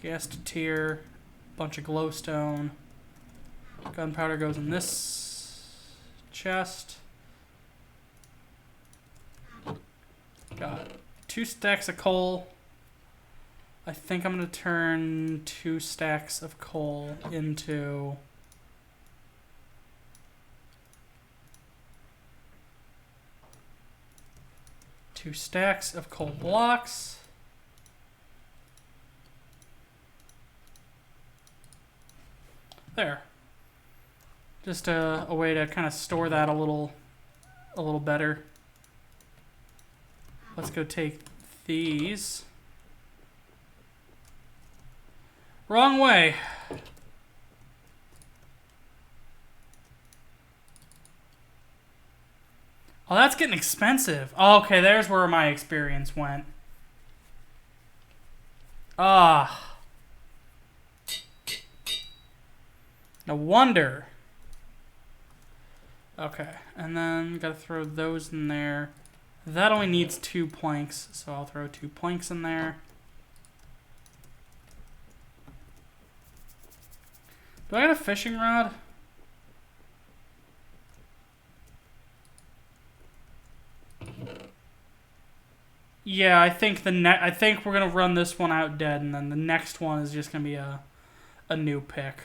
A: Guest tier, bunch of glowstone. Gunpowder goes in this chest. Got 2 stacks of coal. I think I'm going to turn 2 stacks of coal into... Two stacks of coal blocks. There. Just a way to kind of store that a little better. Let's go take these. Wrong way. Oh, that's getting expensive. Oh, okay, there's where my experience went. Ah. No wonder. Okay, and then gotta throw those in there. That only needs 2 planks, so I'll throw 2 planks in there. Do I got a fishing rod? Yeah, I think I think we're gonna run this one out dead, and then the next one is just gonna be a new pick.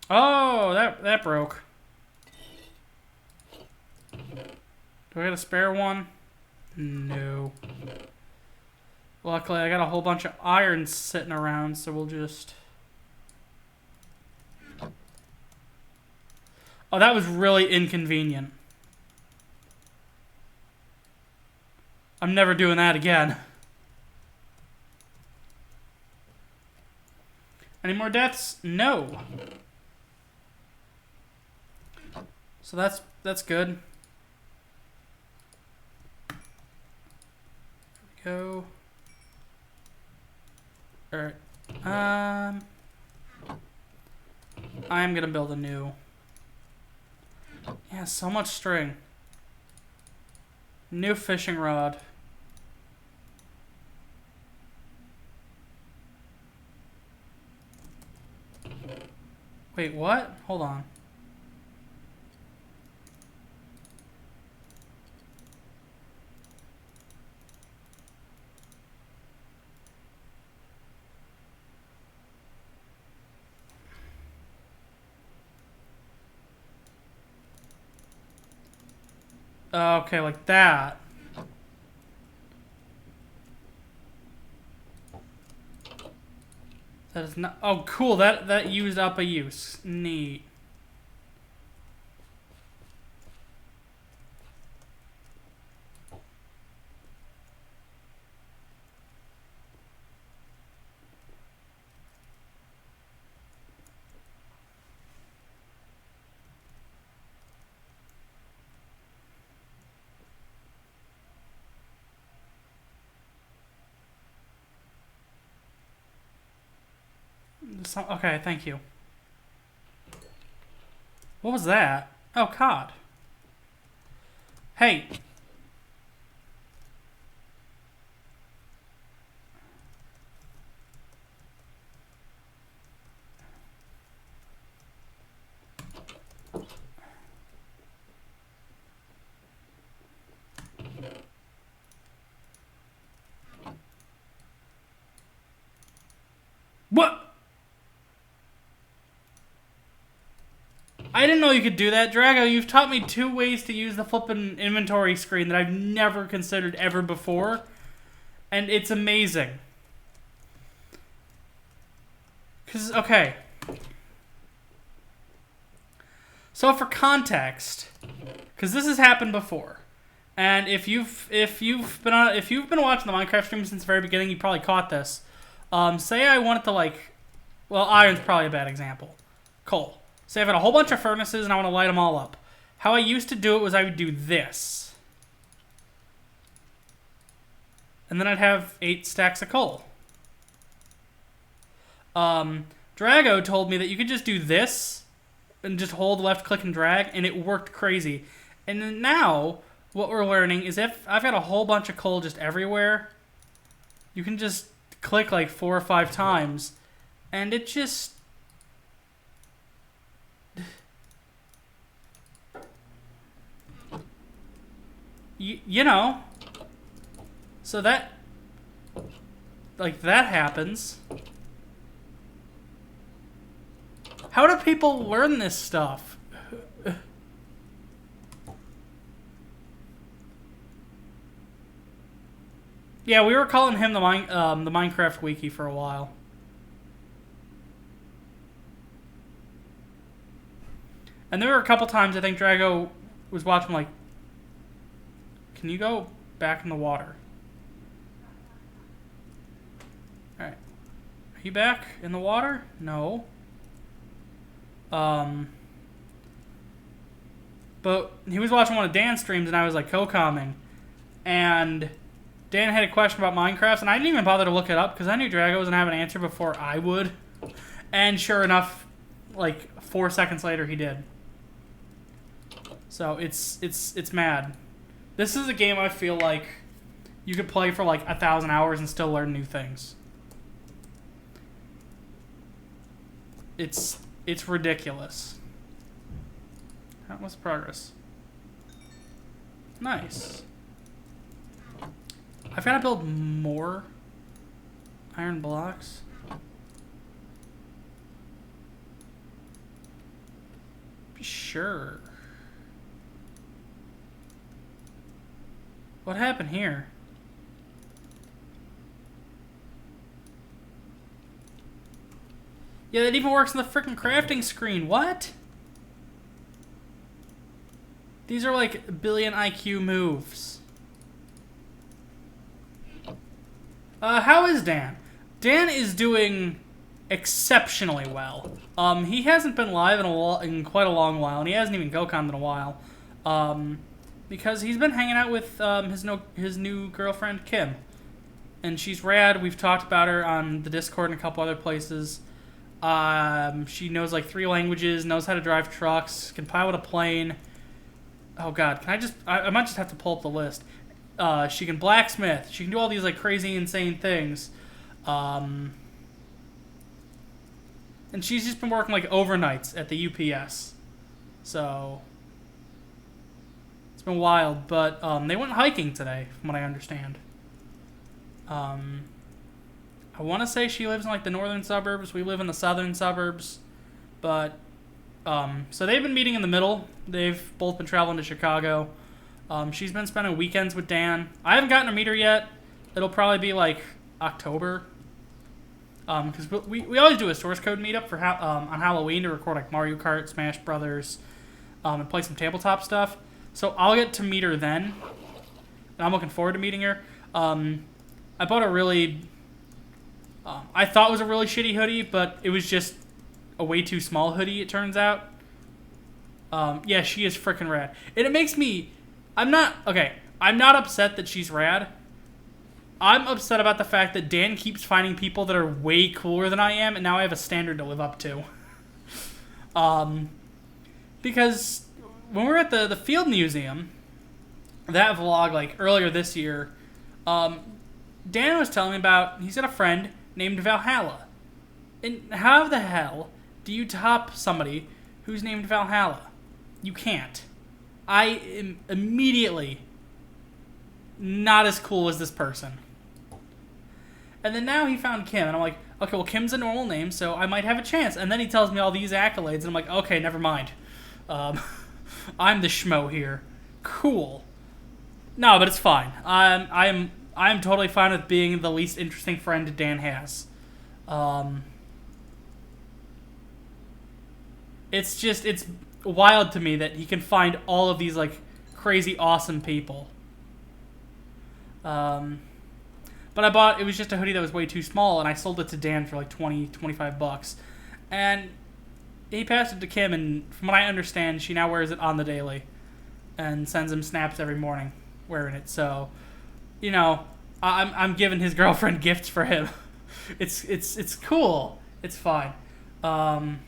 A: Oh, that broke. Do I got a spare one? No. Luckily, I got a whole bunch of iron sitting around, so we'll just... Oh, that was really inconvenient. I'm never doing that again. Any more deaths? No. So that's good. There we go. Alright. I'm gonna build a new. Yeah, so much string. New fishing rod. Wait, what? Hold on. Okay, like that. That is not... Oh, cool. That used up a use. Neat. Okay, thank you. What was that? Oh, COD. Hey. What? I didn't know you could do that. Drago, you've taught me 2 ways to use the flippin' inventory screen that I've never considered ever before. And it's amazing. Because, okay. So for context, because this has happened before, and if you've been watching the Minecraft stream since the very beginning, you probably caught this. Say I wanted to well, iron's probably a bad example. Coal. Say I've got a whole bunch of furnaces and I want to light them all up. How I used to do it was I would do this, and then I'd have 8 stacks of coal. Drago told me that you could just do this and just hold left click and drag, and it worked crazy. And then now, what we're learning is if I've got a whole bunch of coal just everywhere, you can just click like 4 or 5 times, and it just... You know. So that... Like, that happens. How do people learn this stuff? Yeah, we were calling him the Minecraft Wiki for a while. And there were a couple times I think Drago was watching like, can you go back in the water? Alright. Are you back in the water? No. But he was watching one of Dan's streams and I was like co-commenting. And Dan had a question about Minecraft and I didn't even bother to look it up because I knew Drago was going to have an answer before I would. And sure enough, like 4 seconds later he did. So it's mad. This is a game I feel like you could play for like 1,000 hours and still learn new things. It's ridiculous. What's the progress? Nice. I've got to build more iron blocks. Sure. What happened here? Yeah, that even works on the freaking crafting screen. What? These are like billion IQ moves. How is Dan? Dan is doing exceptionally well. He hasn't been live in quite a long while, and he hasn't even go-conned in a while. Because he's been hanging out with his new girlfriend, Kim. And she's rad. We've talked about her on the Discord and a couple other places. She knows like 3 languages, knows how to drive trucks, can pilot a plane. Oh god, I might just have to pull up the list. She can blacksmith. She can do all these like crazy, insane things. And she's just been working like overnights at the UPS. So it's been wild, but they went hiking today, from what I understand. I want to say she lives in like the northern suburbs. We live in the southern suburbs, but so they've been meeting in the middle. They've both been traveling to Chicago. She's been spending weekends with Dan. I haven't gotten to meet her yet. It'll probably be like October. Because we always do a source code meetup for on Halloween to record like Mario Kart, Smash Brothers, and play some tabletop stuff. So I'll get to meet her then, and I'm looking forward to meeting her. I bought a really, I thought it was a really shitty hoodie, but it was just a way too small hoodie, it turns out. Yeah, she is freaking rad. And it makes me, I'm not upset that she's rad. I'm upset about the fact that Dan keeps finding people that are way cooler than I am, and now I have a standard to live up to. Because when we were at the Field Museum, that vlog, like, earlier this year, Dan was telling me about, he's got a friend named Valhalla. And how the hell do you top somebody who's named Valhalla? You can't. I am immediately not as cool as this person. And then now he found Kim, and I'm like, okay, well, Kim's a normal name, so I might have a chance. And then he tells me all these accolades, and I'm like, okay, never mind. I'm the schmo here. Cool. No, but it's fine. I'm totally fine with being the least interesting friend Dan has. It's wild to me that he can find all of these, like, crazy awesome people. But it was just a hoodie that was way too small, and I sold it to Dan for like $20-25. And he passed it to Kim, and from what I understand, she now wears it on the daily and sends him snaps every morning wearing it. So, you know, I'm giving his girlfriend gifts for him. It's cool. It's fine. My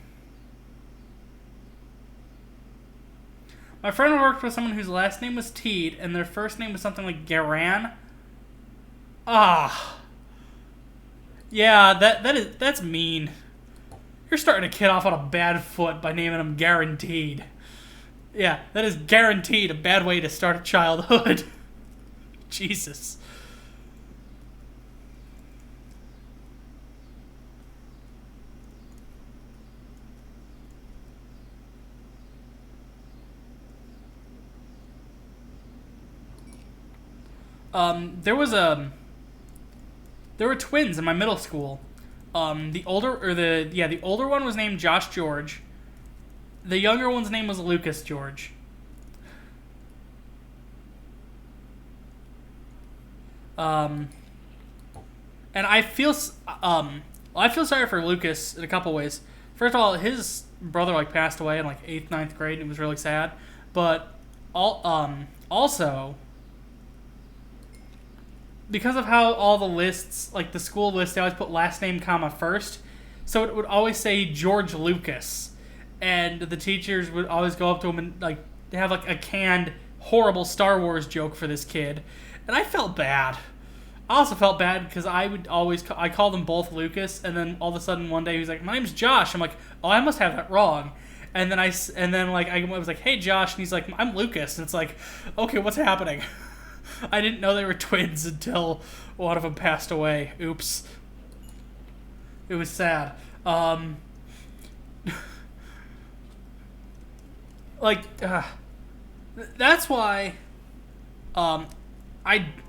A: friend worked with someone whose last name was Teed, and their first name was something like Garan. Yeah, that's mean. You're starting a kid off on a bad foot by naming him Guaranteed. Yeah, that is guaranteed a bad way to start a childhood. Jesus. There were twins in my middle school. The older one was named Josh George. The younger one's name was Lucas George. And I feel sorry for Lucas in a couple ways. First of all, his brother like passed away in like 8th, 9th grade, and it was really sad. But also, because of how all the lists, like the school lists, they always put last name comma first, so it would always say George Lucas, and the teachers would always go up to him and like have like a canned horrible Star Wars joke for this kid, and I felt bad. I also felt bad because I called them both Lucas, and then all of a sudden one day he was like, "My name's Josh." I'm like, "Oh, I must have that wrong." And then I was like, "Hey, Josh," and he's like, "I'm Lucas," and it's like, okay, what's happening? I didn't know they were twins until one of them passed away. Oops. It was sad. That's why,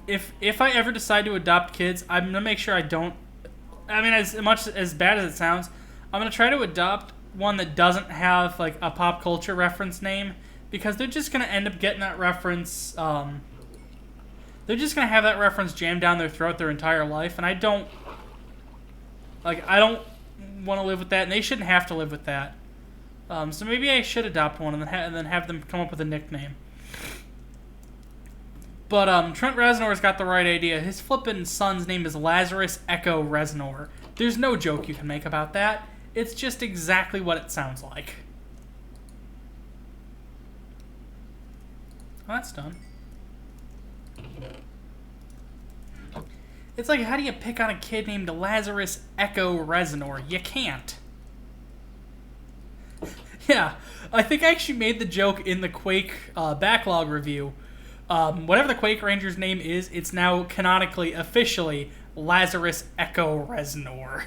A: if I ever decide to adopt kids, I'm gonna make sure I don't. I mean, as much as bad as it sounds, I'm gonna try to adopt one that doesn't have like a pop culture reference name, because they're just gonna end up getting that reference. They're just gonna have that reference jammed down their throat their entire life, and I don't want to live with that, and they shouldn't have to live with that. So maybe I should adopt one and then have them come up with a nickname. But Trent Reznor's got the right idea. His flippin' son's name is Lazarus Echo Reznor. There's no joke you can make about that. It's just exactly what it sounds like. Well, that's done. It's like, how do you pick on a kid named Lazarus Echo Reznor? You can't. Yeah, I think I actually made the joke in the Quake backlog review. Whatever the Quake Ranger's name is, it's now canonically, officially, Lazarus Echo Reznor.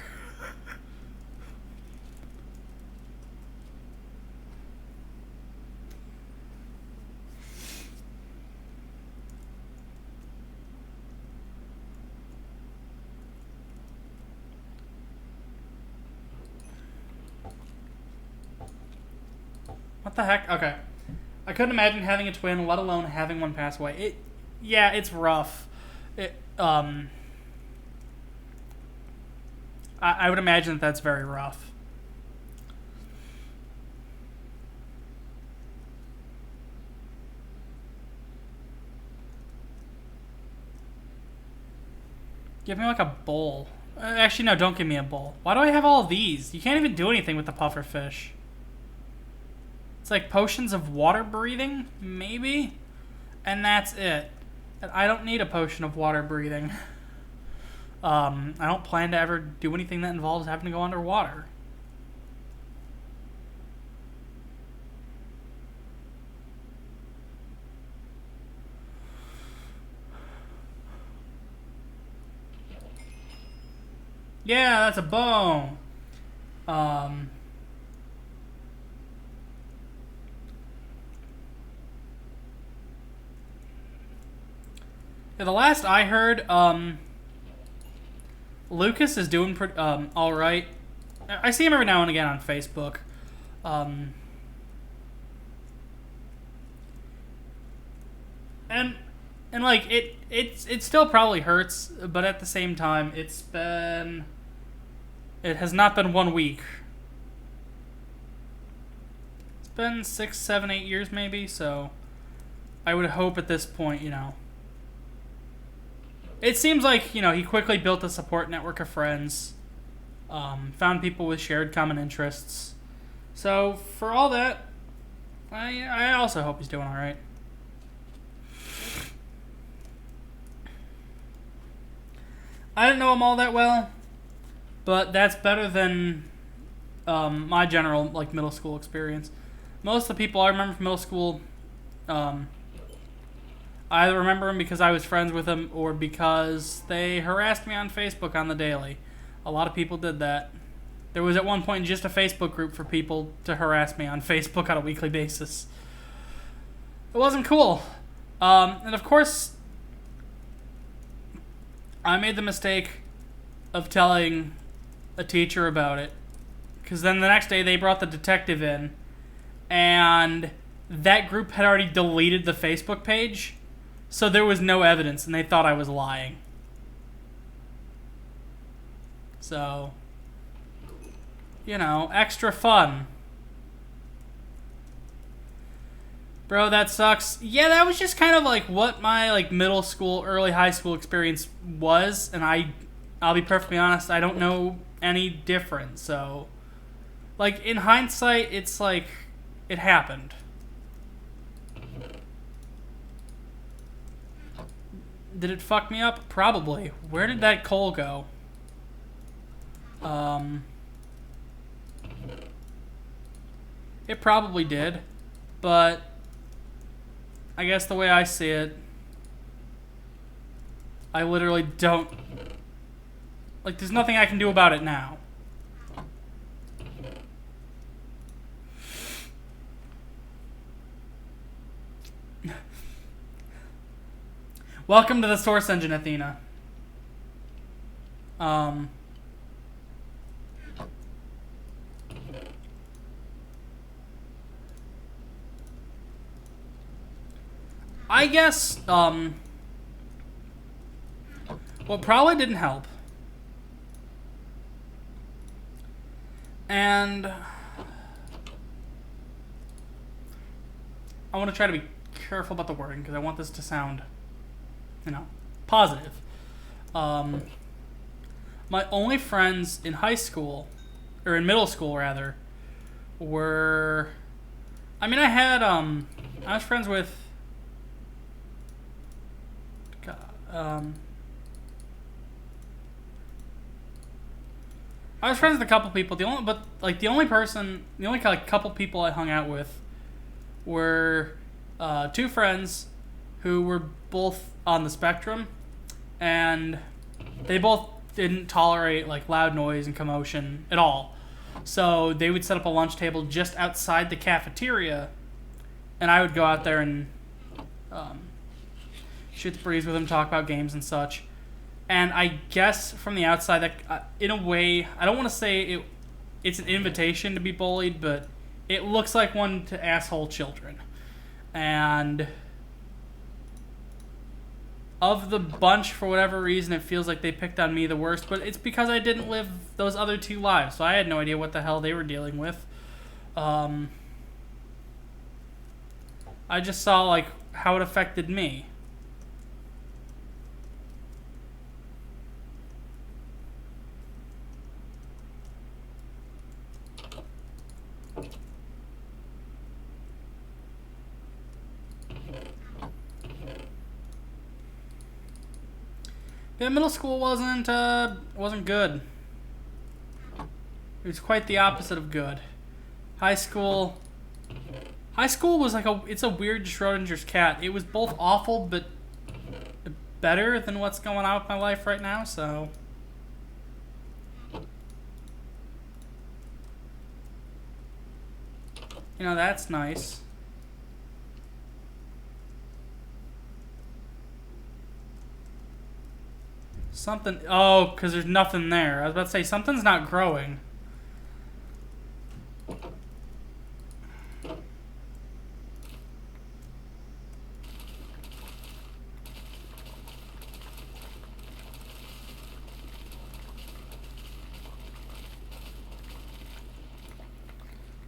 A: What the heck? Okay. I couldn't imagine having a twin, let alone having one pass away. Yeah, it's rough. I would imagine that's very rough. Give me like a bowl. Actually, no, don't give me a bowl. Why do I have all of these? You can't even do anything with the puffer fish. It's like potions of water breathing, maybe? And that's it. And I don't need a potion of water breathing. I don't plan to ever do anything that involves having to go underwater. Yeah, that's a bone. Yeah, the last I heard, Lucas is doing all right. I see him every now and again on Facebook. And like it still probably hurts, but at the same time, it has not been 1 week. It's been 6, 7, 8 years maybe, so I would hope at this point, it seems like, he quickly built a support network of friends, found people with shared common interests. So for all that, I also hope he's doing all right. I didn't know him all that well, but that's better than my general middle school experience. Most of the people I remember from middle school, I remember them because I was friends with them or because they harassed me on Facebook on the daily. A lot of people did that. There was at one point just a Facebook group for people to harass me on Facebook on a weekly basis. It wasn't cool. And of course, I made the mistake of telling a teacher about it. Because then the next day they brought the detective in. And that group had already deleted the Facebook page. So there was no evidence and they thought I was lying. So, extra fun. Bro, that sucks. Yeah, that was just kind of what my middle school, early high school experience was, and I'll be perfectly honest, I don't know any different. So, in hindsight, it's it happened. Did it fuck me up? Probably. Where did that coal go? It probably did, but I guess the way I see it, I literally don't... there's nothing I can do about it now. Welcome to the Source Engine, Athena. I guess, what probably didn't help, and I want to try to be careful about the wording because I want this to sound, positive. My only friends in high school, or in middle school rather, were, I was friends with, I was friends with a couple people. The only couple people I hung out with were two friends who were both on the spectrum, and they both didn't tolerate loud noise and commotion at all. So they would set up a lunch table just outside the cafeteria, and I would go out there and shoot the breeze with them, talk about games and such. And I guess from the outside, that in a way, I don't want to say it's an invitation to be bullied, but It looks like one to asshole children. And of the bunch, for whatever reason, it feels like they picked on me the worst, but it's because I didn't live those other two lives, so I had no idea what the hell they were dealing with. I just saw, like, how it affected me. Yeah, middle school wasn't good. It was quite the opposite of good. High school was like it's a weird Schrodinger's cat. It was both awful but better than what's going on with my life right now, so you know, that's nice. Something, oh, because there's nothing there. I was about to say, something's not growing.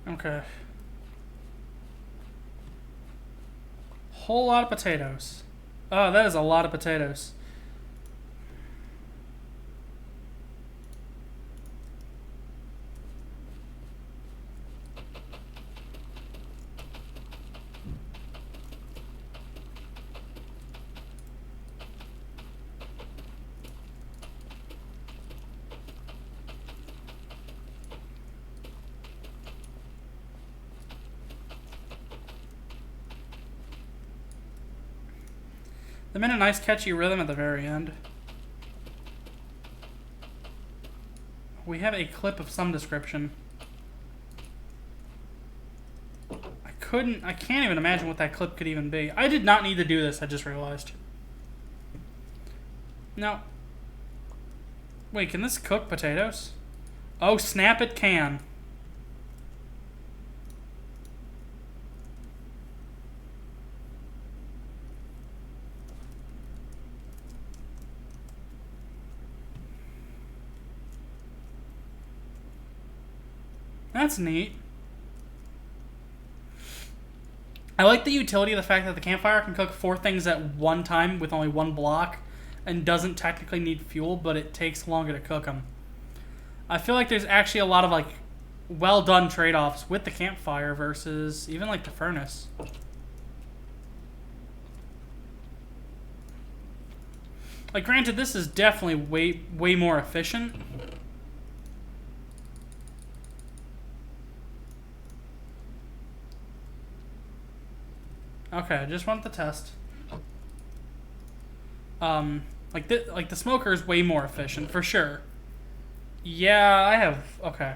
A: Okay. Whole lot of potatoes. Oh, that is a lot of potatoes. They made a nice catchy rhythm at the very end. We have a clip of some description. I can't even imagine what that clip could even be. I did not need to do this, I just realized. No. Wait, can this cook potatoes? Oh, snap, it can. That's neat. I like the utility of the fact that the campfire can cook 4 things at one time with only 1 block and doesn't technically need fuel, but it takes longer to cook them. I feel like there's actually a lot of, like, well done trade-offs with the campfire versus even, like, the furnace. Like, granted, this is definitely way more efficient. Okay, I just wanted to test. Like the smoker is way more efficient for sure. Yeah, I have. Okay,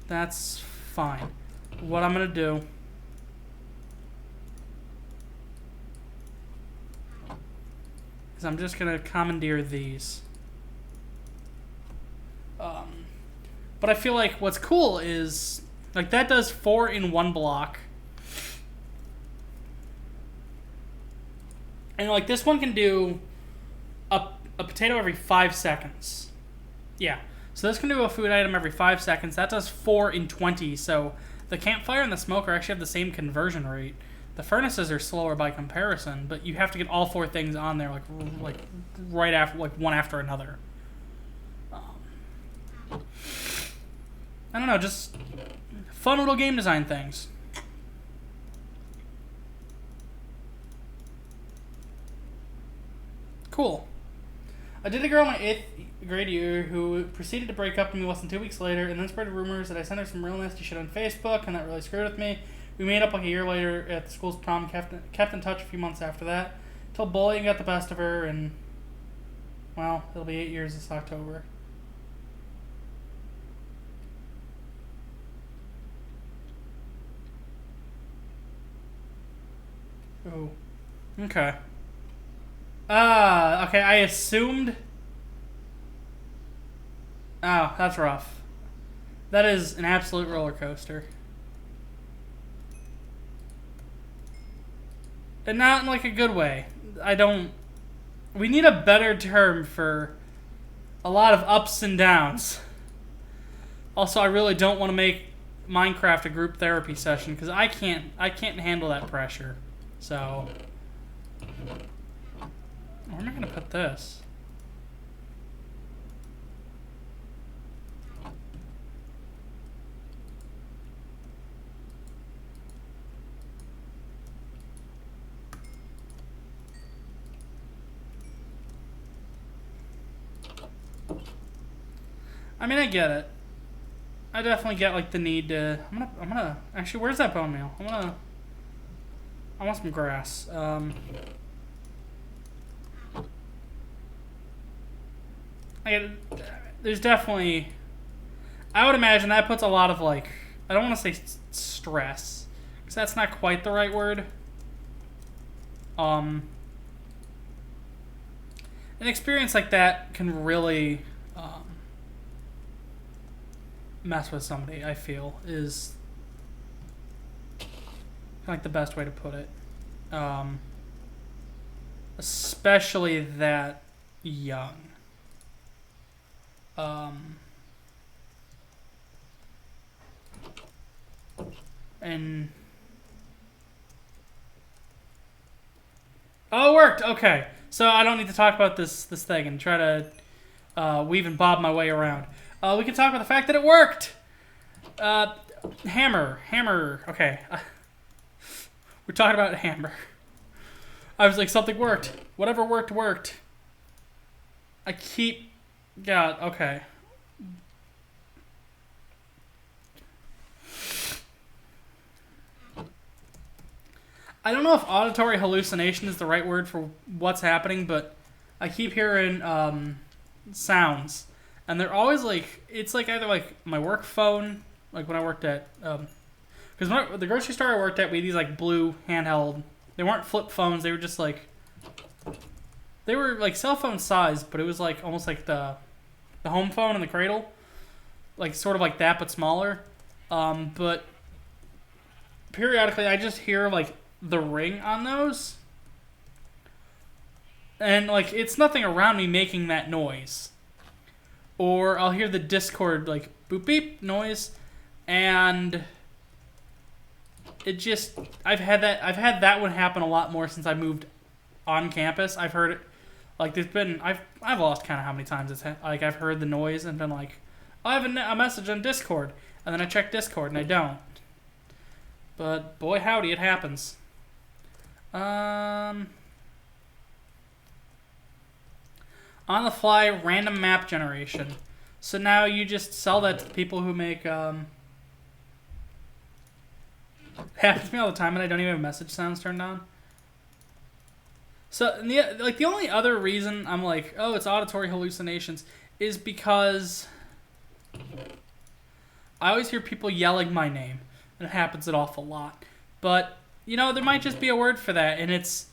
A: that's fine. What I'm gonna do is I'm just gonna commandeer these. But I feel like what's cool is, like, that does 4 in 1 block. And, like, this one can do a potato every 5 seconds. Yeah. So this can do a food item every 5 seconds. That does 4 in 20. So the campfire and the smoker actually have the same conversion rate. The furnaces are slower by comparison, but you have to get all 4 things on there, like right after, like one after another. I don't know, just fun little game design things. Cool. I did a girl in my 8th grade year who proceeded to break up with me less than 2 weeks later and then spread rumors that I sent her some real nasty shit on Facebook, and that really screwed with me. We made up like a year later at the school's prom, kept in touch a few months after that, till bullying got the best of her, and, well, it'll be 8 years this October. Ooh. Okay. Okay, I assumed... Oh, that's rough. That is an absolute roller coaster. And not in like a good way. I don't... We need a better term for a lot of ups and downs. Also, I really don't want to make Minecraft a group therapy session because I can't handle that pressure. So, where am I gonna put this? I mean, I get it. I definitely get like the need to. I'm gonna. Actually, where's that bone meal? I want some grass. There's definitely. I would imagine that puts a lot of like. I don't want to say stress, because that's not quite the right word. An experience like that can really mess with somebody, I feel, is like the best way to put it. Especially that young. And oh, it worked. Okay, so I don't need to talk about this thing and try to weave and bob my way around. We can talk about the fact that it worked. Hammer. Okay, we're talking about hammer. I was like, something worked. Whatever worked. I keep... God, okay. I don't know if auditory hallucination is the right word for what's happening, but I keep hearing sounds. And they're always like... It's like either like my work phone, like when I worked at... Because the grocery store I worked at, we had these like blue handheld... They weren't flip phones, they were just like... They were like cell phone size, but it was like almost like the home phone in the cradle. Like sort of like that, but smaller. But periodically I just hear like the ring on those. And like it's nothing around me making that noise. Or I'll hear the Discord like boop beep noise. And it just I've had that one happen a lot more since I moved on campus. I've heard it like there's been I've lost count of how many times it's like I've heard the noise and been like, oh, I have a message on Discord, and then I check Discord and I don't. But boy howdy, it happens. On the fly random map generation. So now you just sell that to the people who make happens to me all the time, and I don't even have message sounds turned on. So the only other reason I'm like, oh, it's auditory hallucinations is because I always hear people yelling my name, and it happens an awful lot. But you know, there might just be a word for that, and it's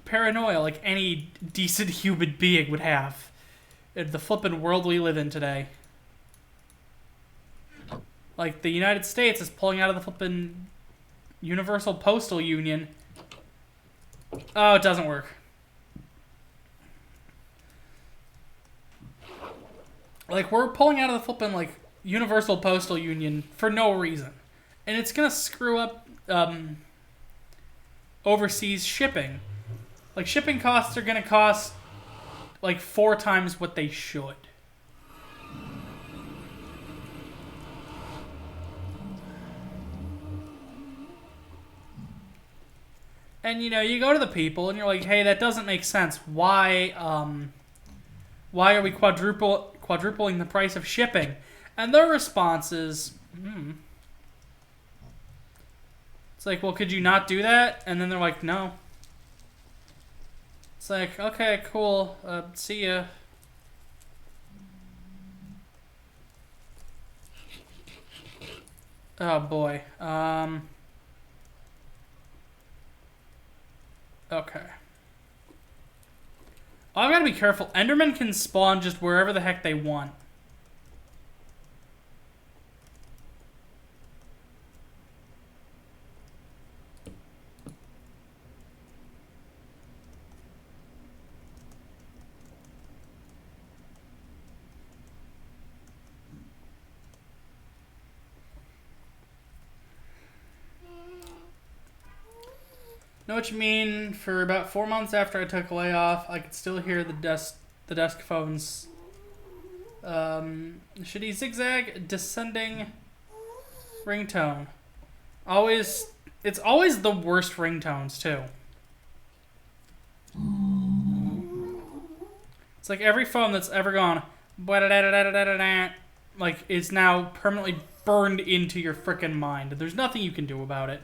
A: paranoia, like any decent human being would have in the flippin' world we live in today. Like, the United States is pulling out of the flippin' Universal Postal Union. Oh, it doesn't work. Like, we're pulling out of the flippin', like, Universal Postal Union for no reason. And it's gonna screw up, overseas shipping. Like, shipping costs are gonna cost, like, 4 times what they should. And, you know, you go to the people and you're like, hey, that doesn't make sense. Why are we quadrupling the price of shipping? And their response is, It's like, well, could you not do that? And then they're like, no. It's like, okay, cool. See ya. Oh, boy. Okay. Oh, I've got to be careful. Endermen can spawn just wherever the heck they want. Know what you mean. For about 4 months after I took a layoff, I could still hear the desk phones. Shitty zigzag descending ringtone. It's always the worst ringtones too. It's like every phone that's ever gone, like, is now permanently burned into your frickin' mind. There's nothing you can do about it.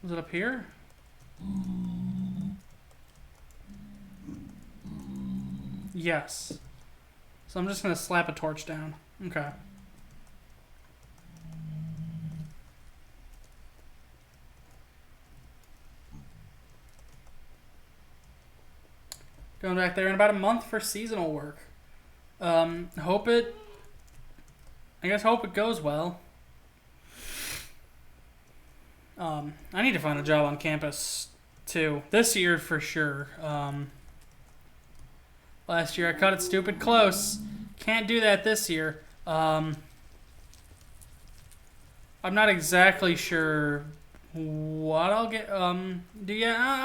A: Was it up here? Yes. So I'm just gonna slap a torch down. Okay. Going back there in about a month for seasonal work. Hope it goes well. I need to find a job on campus too. This year for sure. Last year I cut it stupid close. Can't do that this year. I'm not exactly sure what I'll get. I'm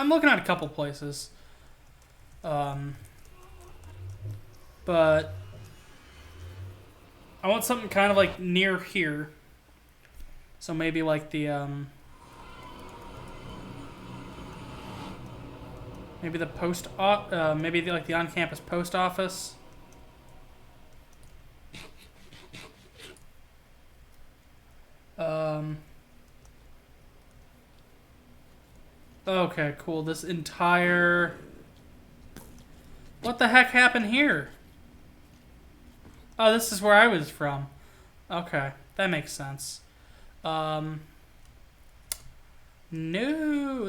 A: looking at a couple places. But I want something kind of like near here. So maybe like the maybe the maybe like the on-campus post office. Okay, cool. This entire... What the heck happened here? Oh, this is where I was from. Okay, that makes sense. No,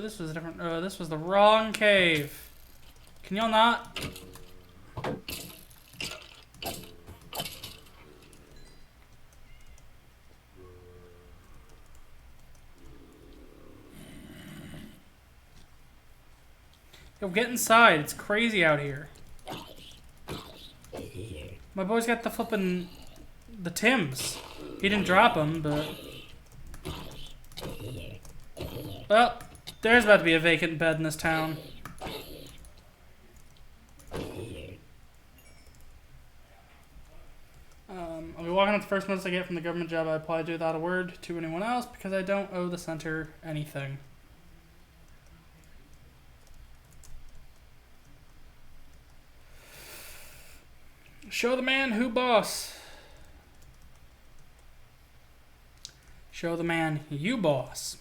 A: this was different. This was the wrong cave. Can y'all not? Yo, get inside. It's crazy out here. My boy's got the flippin' the Tims. He didn't drop them, but... Well, there's about to be a vacant bed in this town. I'll be walking up the first notice I get from the government job I applied to without a word to anyone else because I don't owe the center anything. Show the man who boss. Show the man you boss.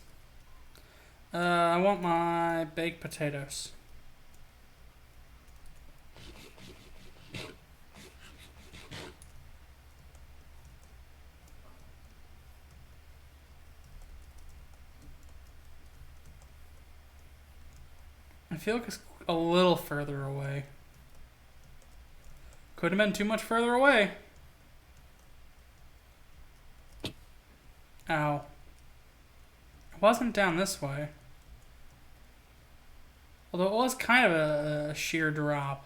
A: I want my baked potatoes. I feel like it's a little further away. Could have been too much further away. Ow. It wasn't down this way. Although it was kind of a sheer drop.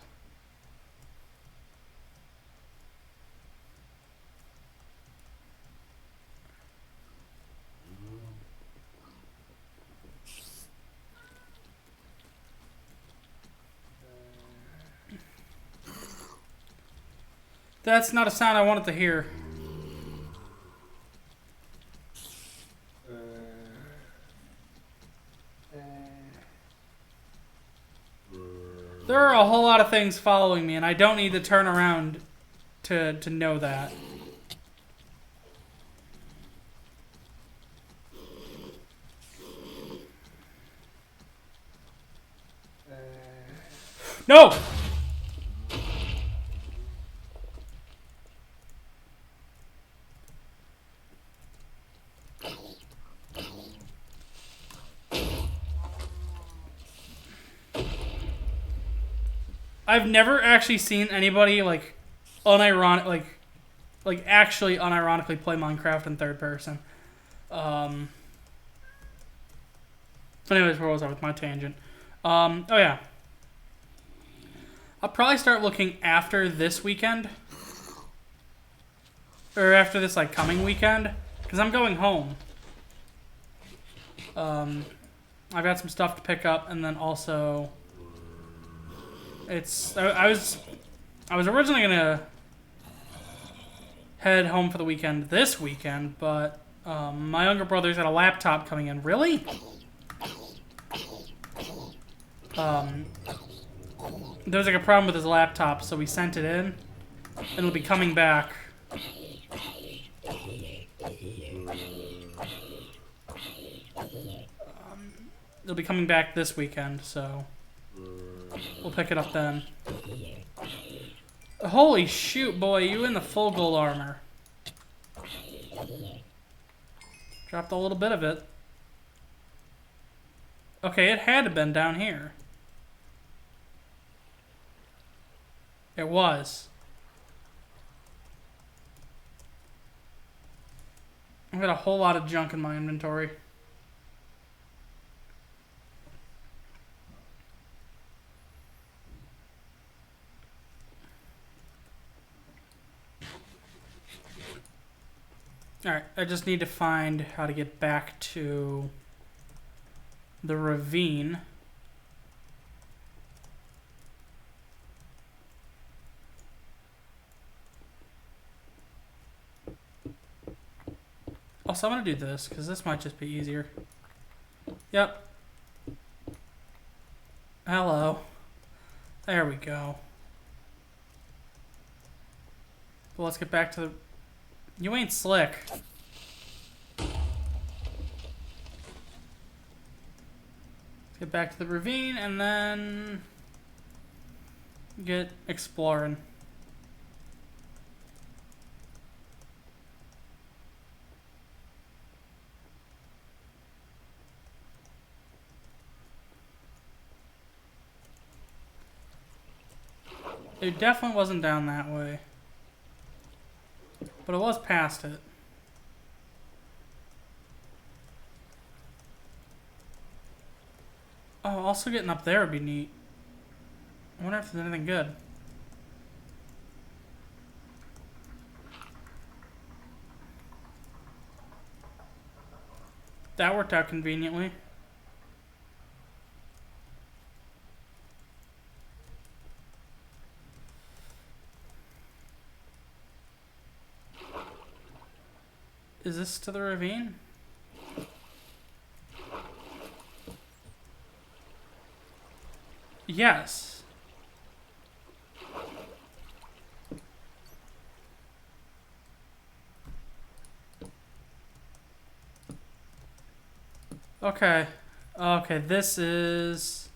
A: That's not a sound I wanted to hear. There are a whole lot of things following me, and I don't need to turn around to know that. No! I've never actually seen anybody like actually unironically play Minecraft in third person. Anyways, where was I with my tangent? Oh yeah. I'll probably start looking after this weekend. Or after this, like, coming weekend. Because I'm going home. I've got some stuff to pick up, and then also... I was originally gonna head home for the weekend this weekend, but my younger brother's got a laptop coming in. Really? There was like a problem with his laptop, so we sent it in, and it'll be coming back. It'll be coming back this weekend, so we'll pick it up then. Holy shoot, boy, you in the full gold armor. Dropped a little bit of it. Okay, it had to have been down here. It was. I've got a whole lot of junk in my inventory. Alright, I just need to find how to get back to the ravine. Also, I'm going to do this, because this might just be easier. Yep. Hello. There we go. Well, let's get back to the... You ain't slick. Let's get back to the ravine, and then... get exploring. It definitely wasn't down that way. But it was past it. Oh, also getting up there would be neat. I wonder if there's anything good. That worked out conveniently. Is this to the ravine? Yes. Okay. Okay, this is...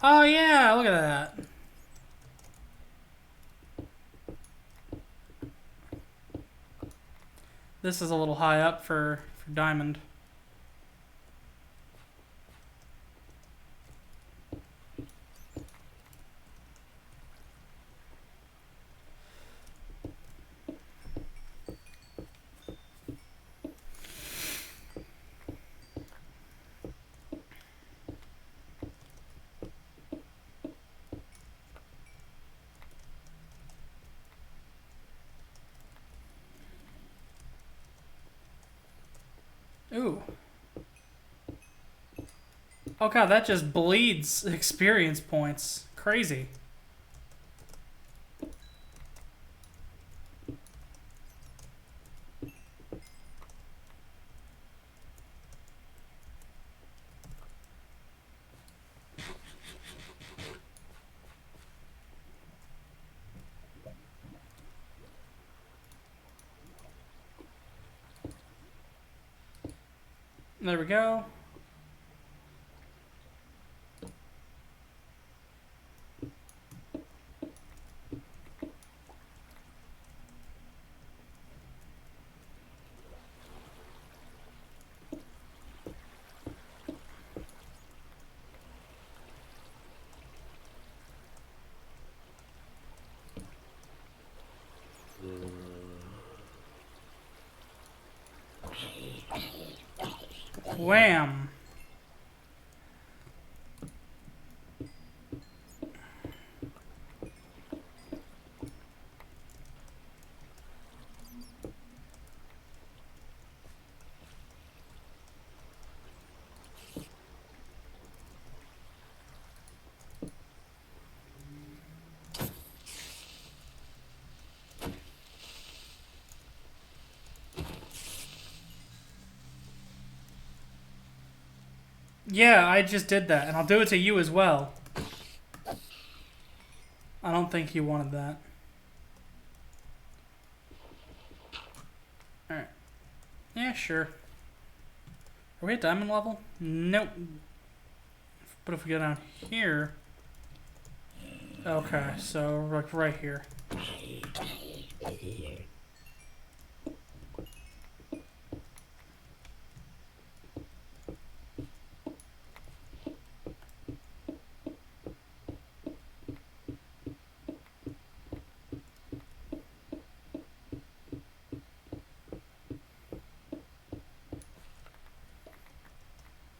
A: Oh yeah, look at that. This is a little high up for diamond. Ooh. Oh god, that just bleeds experience points. Crazy. There we go. Wham. Yeah, I just did that, and I'll do it to you as well. I don't think you wanted that. Alright. Yeah, sure. Are we at diamond level? Nope. But if we go down here... Okay, so like right here.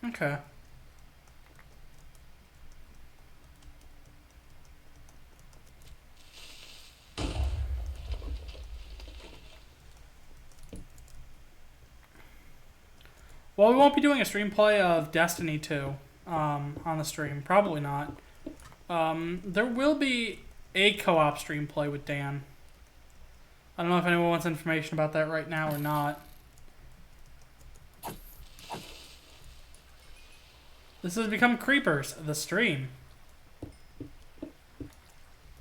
A: Okay. Well, we won't be doing a stream play of Destiny 2 on the stream. Probably not. There will be a co-op stream play with Dan. I don't know if anyone wants information about that right now or not. This has become Creepers, the stream.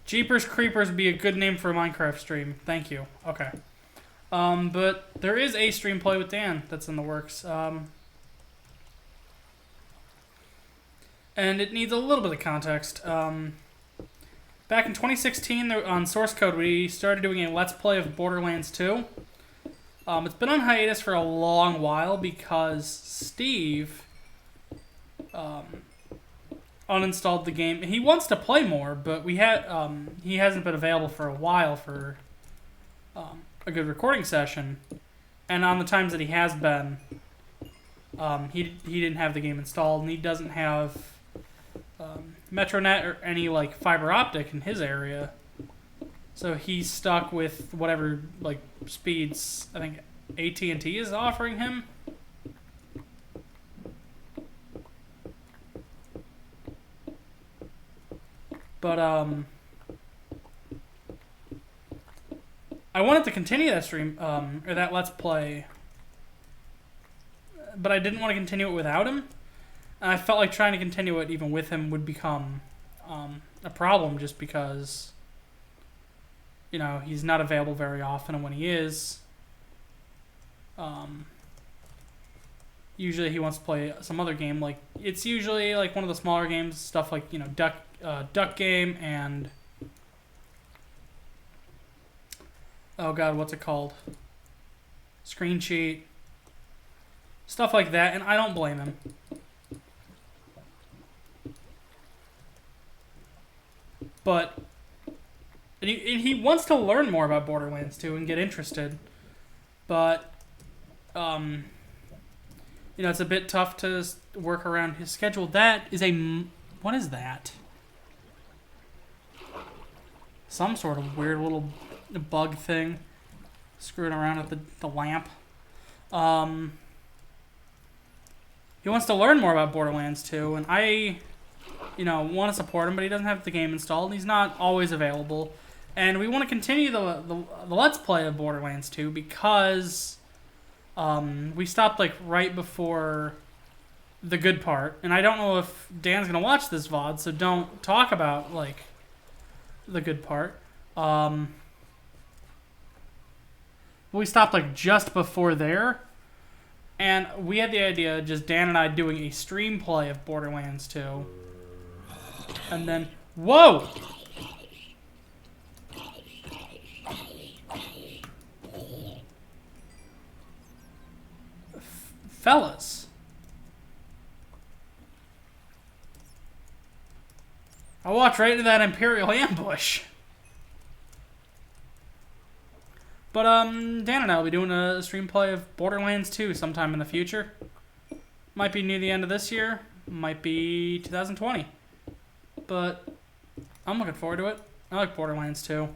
A: Jeepers Creepers would be a good name for a Minecraft stream. Thank you. Okay. But there is a stream play with Dan that's in the works. And it needs a little bit of context. Back in 2016, on Source Code, we started doing a Let's Play of Borderlands 2. It's been on hiatus for a long while because Steve uninstalled the game. He wants to play more, but he hasn't been available for a while for a good recording session. And on the times that he has been, he didn't have the game installed, and he doesn't have Metronet or any like fiber optic in his area. So he's stuck with whatever like speeds I think AT&T is offering him. But I wanted to continue that stream or that Let's Play, but I didn't want to continue it without him. And I felt like trying to continue it even with him would become a problem, just because, you know, he's not available very often, and when he is, usually he wants to play some other game. Like, it's usually like one of the smaller games, stuff like, you know, Duck Game and oh god, what's it called? Screen Cheat, stuff like that, and I don't blame him. But and he wants to learn more about Borderlands 2 and get interested, but you know, it's a bit tough to work around his schedule. That is what is that? Some sort of weird little bug thing screwing around at the lamp. He wants to learn more about Borderlands 2, and I, you know, want to support him, but he doesn't have the game installed, and he's not always available. And we want to continue the Let's Play of Borderlands 2 because we stopped like right before the good part. And I don't know if Dan's going to watch this VOD, so don't talk about like the good part. We stopped like just before there. And we had the idea, just Dan and I doing a stream play of Borderlands 2. And then, whoa! Fellas. I walked right into that Imperial ambush. But, Dan and I will be doing a stream play of Borderlands 2 sometime in the future. Might be near the end of this year. Might be 2020. But I'm looking forward to it. I like Borderlands 2.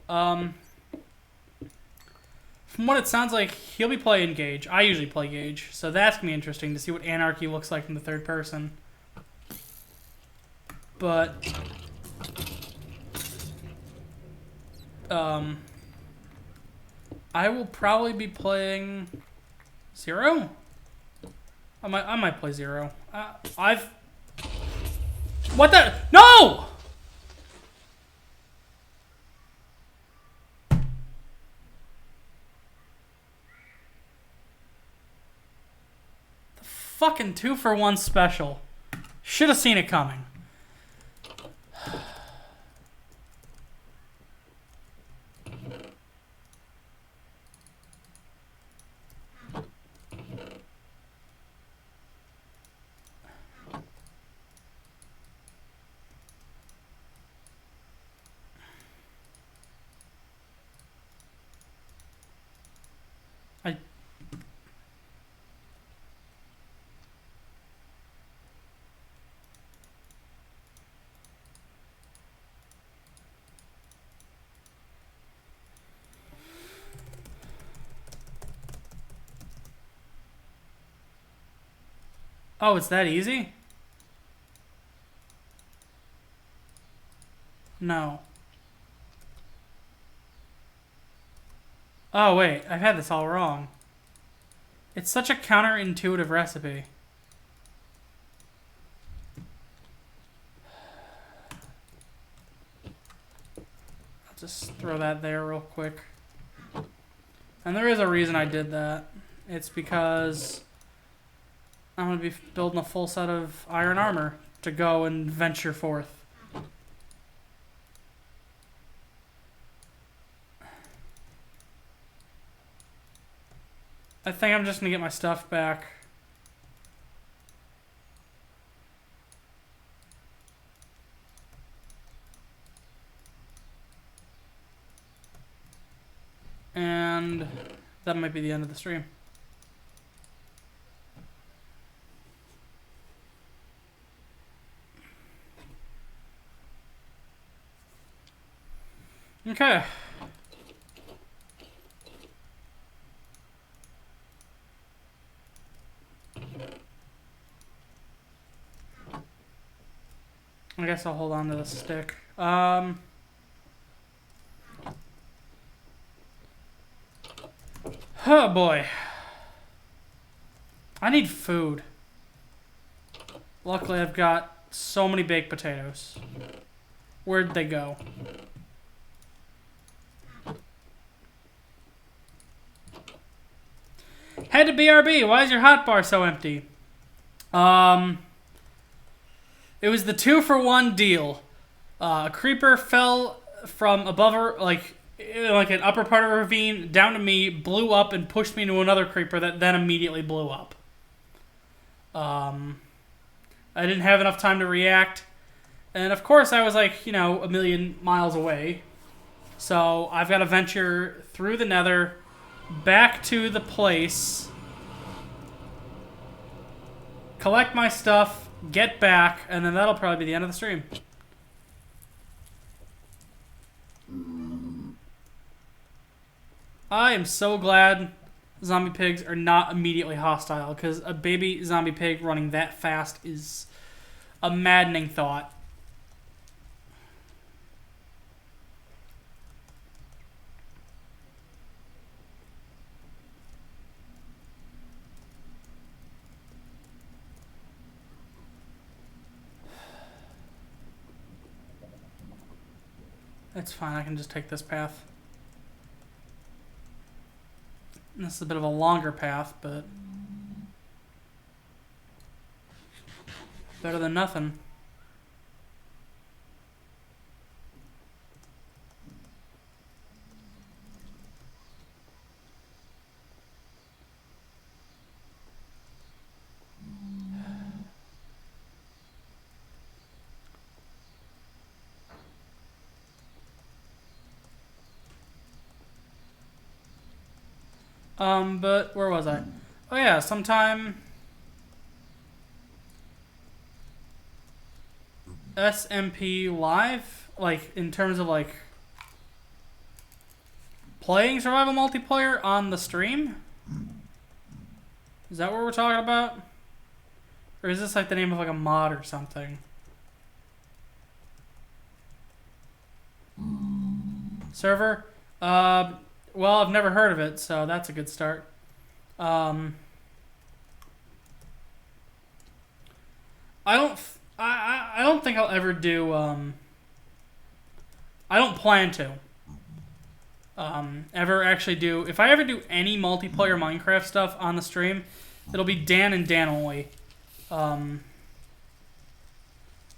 A: From what it sounds like, he'll be playing Gage. I usually play Gage. So that's going to be interesting to see what Anarchy looks like in the third person. But I will probably be playing Zero? I might play Zero. I've... What the... No! The fucking 2-for-1 special. Should have seen it coming. Oh, it's that easy? No. Oh, wait. I've had this all wrong. It's such a counterintuitive recipe. I'll just throw that there real quick. And there is a reason I did that. It's because I'm going to be building a full set of iron armor to go and venture forth. I think I'm just going to get my stuff back. And that might be the end of the stream. Okay. I guess I'll hold on to the stick. Oh boy. I need food. Luckily I've got so many baked potatoes. Where'd they go? Head to BRB. Why is your hotbar so empty? It was the 2-for-1 deal. A creeper fell from above, like an upper part of a ravine, down to me, blew up, and pushed me into another creeper that then immediately blew up. I didn't have enough time to react. And of course I was like, you know, a million miles away. So I've got to venture through the nether, back to the place, collect my stuff, get back, and then that'll probably be the end of the stream. I am so glad zombie pigs are not immediately hostile, because a baby zombie pig running that fast is a maddening thought. It's fine, I can just take this path. This is a bit of a longer path, but better than nothing. But where was I? Oh yeah, sometime SMP live, like in terms of like playing survival multiplayer on the stream. Is that what we're talking about? Or is this like the name of like a mod or something? Server? Well, I've never heard of it, so that's a good start. I don't think I'll ever do. I don't plan to. Ever actually do. If I ever do any multiplayer Minecraft stuff on the stream, it'll be Dan and Dan only. And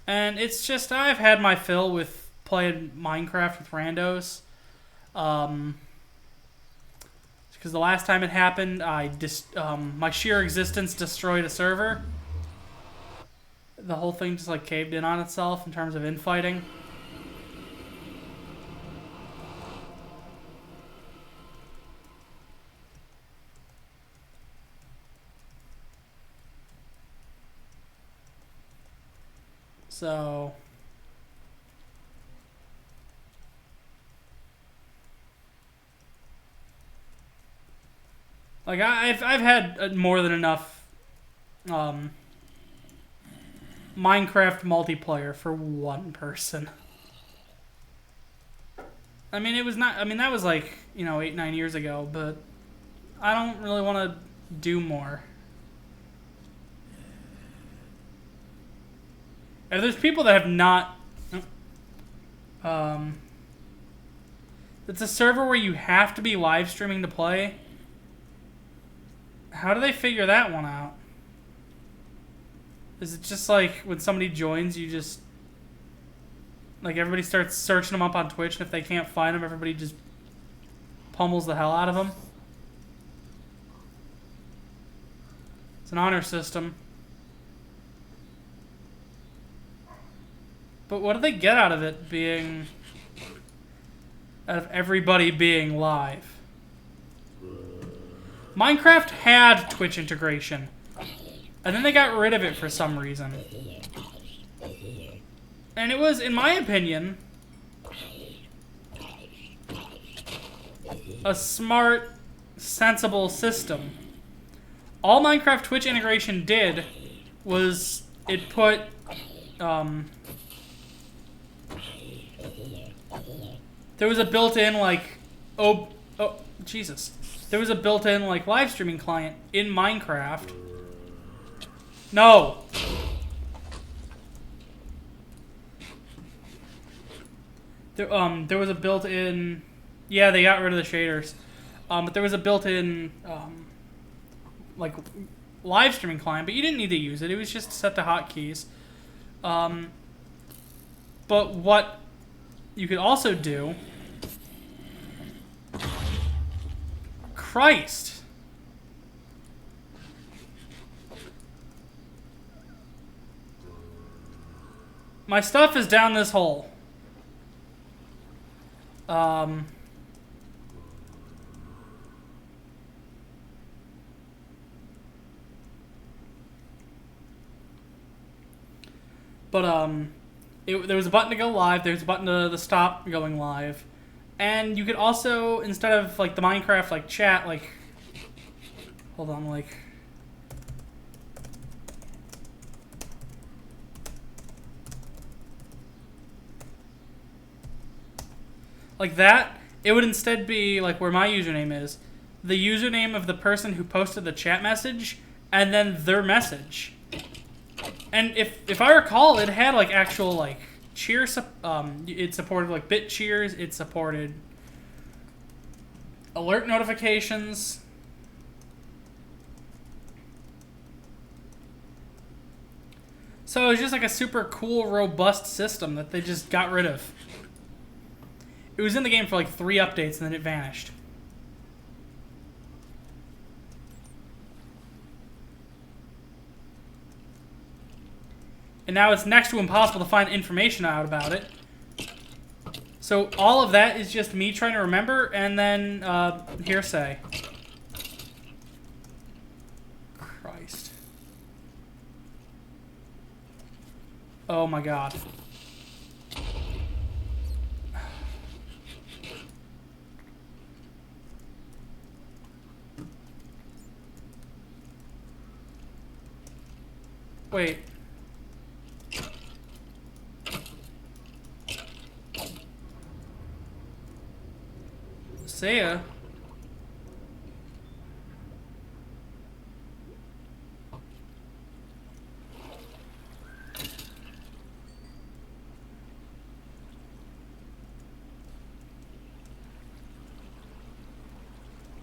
A: it's just, I've had my fill with playing Minecraft with randos. Because the last time it happened, my sheer existence destroyed a server. The whole thing just like caved in on itself in terms of infighting. So like I've had more than enough Minecraft multiplayer for one person. I mean, it was not. I mean, that was like 8-9 years ago, but I don't really want to do more. And there's people that have not. It's a server where you have to be live streaming to play. How do they figure that one out? Is it just like when somebody joins, you just like everybody starts searching them up on Twitch, and if they can't find them, everybody just pummels the hell out of them? It's an honor system. But what do they get out of it being... out of everybody being live? Minecraft had Twitch integration. And then they got rid of it for some reason. And it was, in my opinion, a smart, sensible system. All Minecraft Twitch integration did was it put... there was a built-in, like... Oh, Jesus. There was a built-in, like, live streaming client in Minecraft. No! There was a built-in... Yeah, they got rid of the shaders. But there was a built-in, like, live streaming client, but you didn't need to use it. It was just set to hotkeys. But what you could also do... Christ! My stuff is down this hole. There was a button to go live. There's a button to stop going live. And you could also, instead of, like, the Minecraft, like, chat, like... Hold on, like... Like that, it would instead be, like, where my username is. The username of the person who posted the chat message, and then their message. And if I recall, it had, like, actual, like... cheer, it supported like bit cheers, it supported alert notifications. So it was just like a super cool, robust system that they just got rid of. It was in the game for like 3 updates and then it vanished. And now it's next to impossible to find information out about it. So all of that is just me trying to remember, and then hearsay. Christ. Oh my god. Wait. Saya?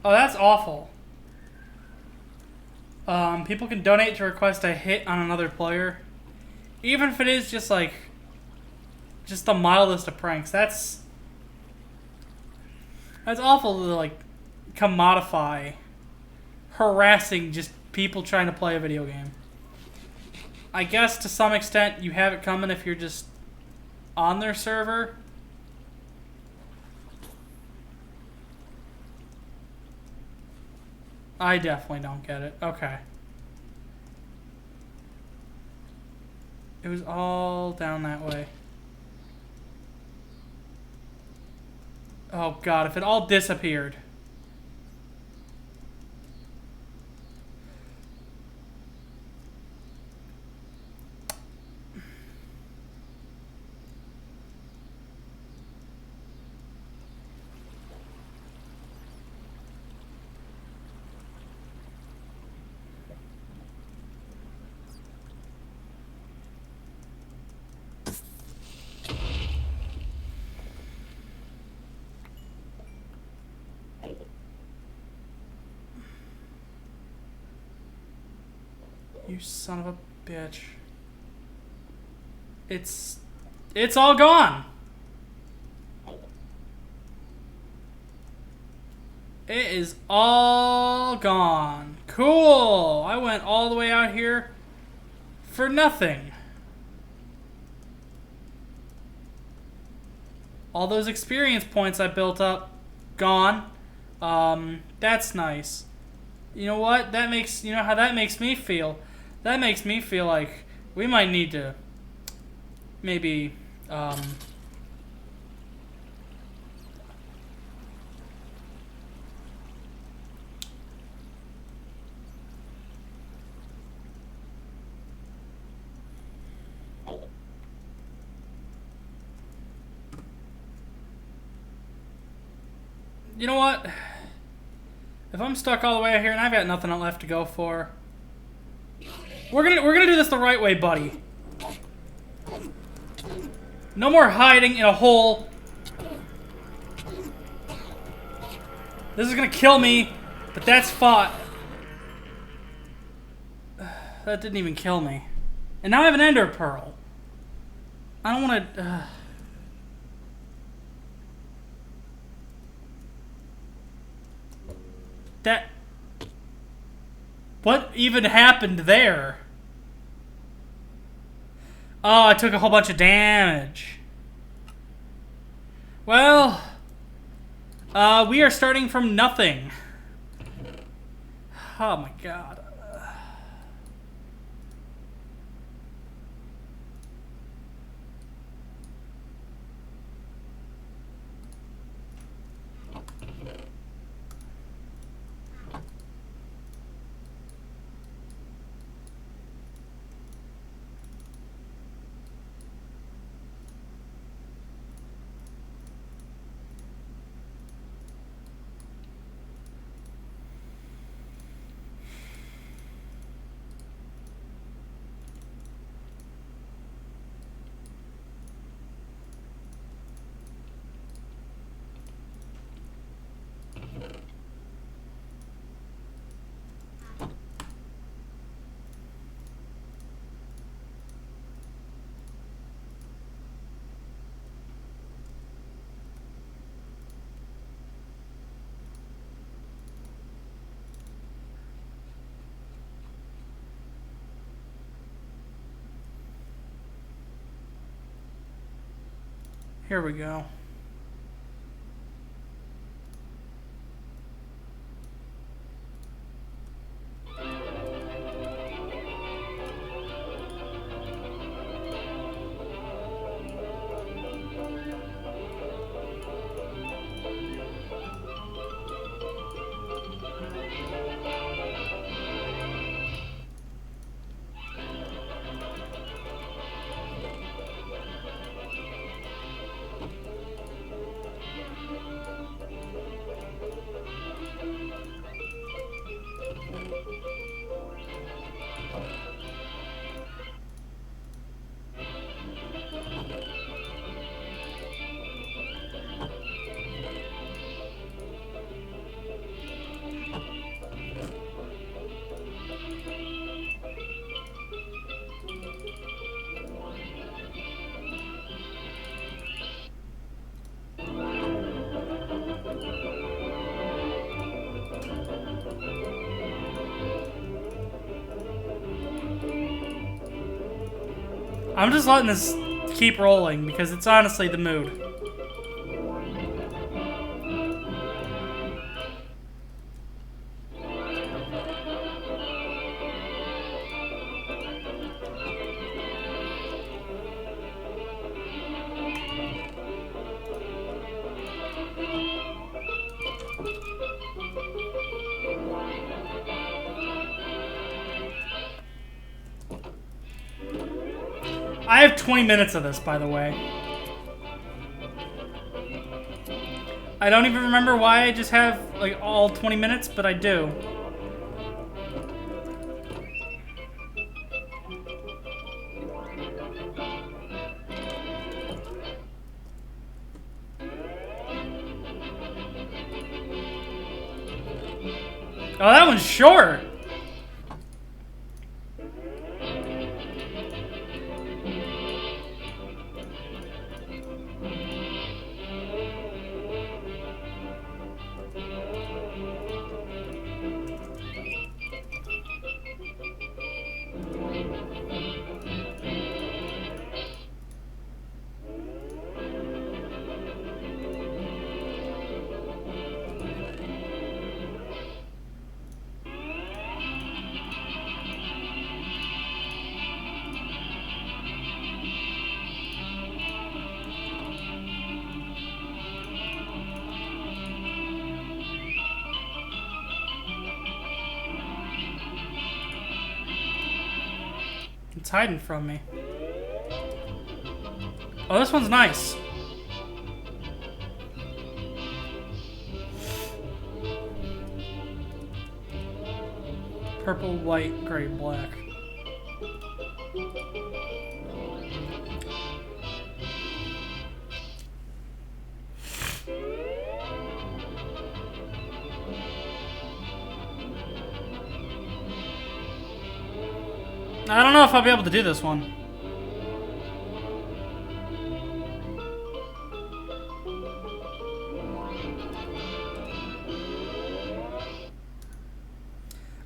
A: Oh, that's awful. People can donate to request a hit on another player. Even if it is just like... just the mildest of pranks. That's awful to, like, commodify harassing just people trying to play a video game. I guess to some extent you have it coming if you're just on their server. I definitely don't get it. Okay. It was all down that way. Oh god, if it all disappeared. You son of a bitch. It's all gone. It is all gone. Cool. I went all the way out here for nothing. All those experience points I built up, gone. That's nice. You know what? That makes, you know how that makes me feel? That makes me feel like we might need to maybe, you know what? If I'm stuck all the way out here and I've got nothing left to go for, we're gonna do this the right way, buddy. No more hiding in a hole. This is gonna kill me, but that's fine. That didn't even kill me. And now I have an ender pearl. I don't want to... That... What even happened there? Oh, I took a whole bunch of damage. Well... we are starting from nothing. Oh my god. Here we go. I'm just letting this keep rolling because it's honestly the mood. I have 20 minutes of this, by the way. I don't even remember why I just have, like, all 20 minutes, but I do. Oh, that one's short! It's hiding from me. Oh, this one's nice. Purple, white, gray, black. I don't know if I'll be able to do this one.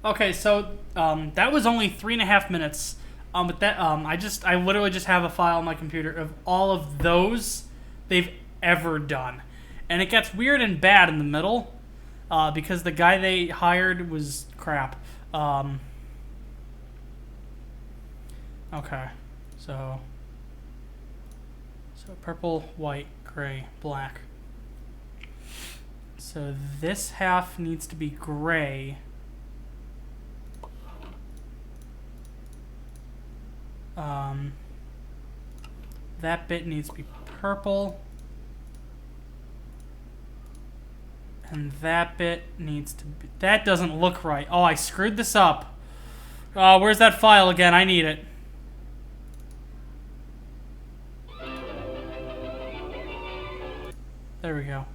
A: Okay, so that was only 3.5 minutes. But that I literally just have a file on my computer of all of those they've ever done, and it gets weird and bad in the middle because the guy they hired was crap. Okay, so purple, white, gray, black. So this half needs to be gray. That bit needs to be purple. And that bit needs to be... That doesn't look right. Oh, I screwed this up. Where's that file again? I need it. There we go.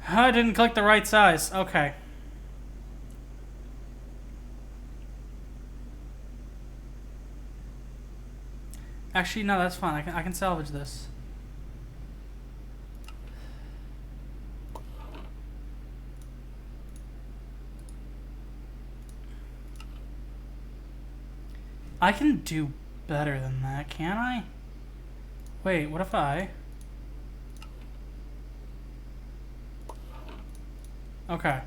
A: I didn't click the right size. Okay. Actually, no, that's fine. I can salvage this. I can do better than that, can I? Wait, what if I... Okay.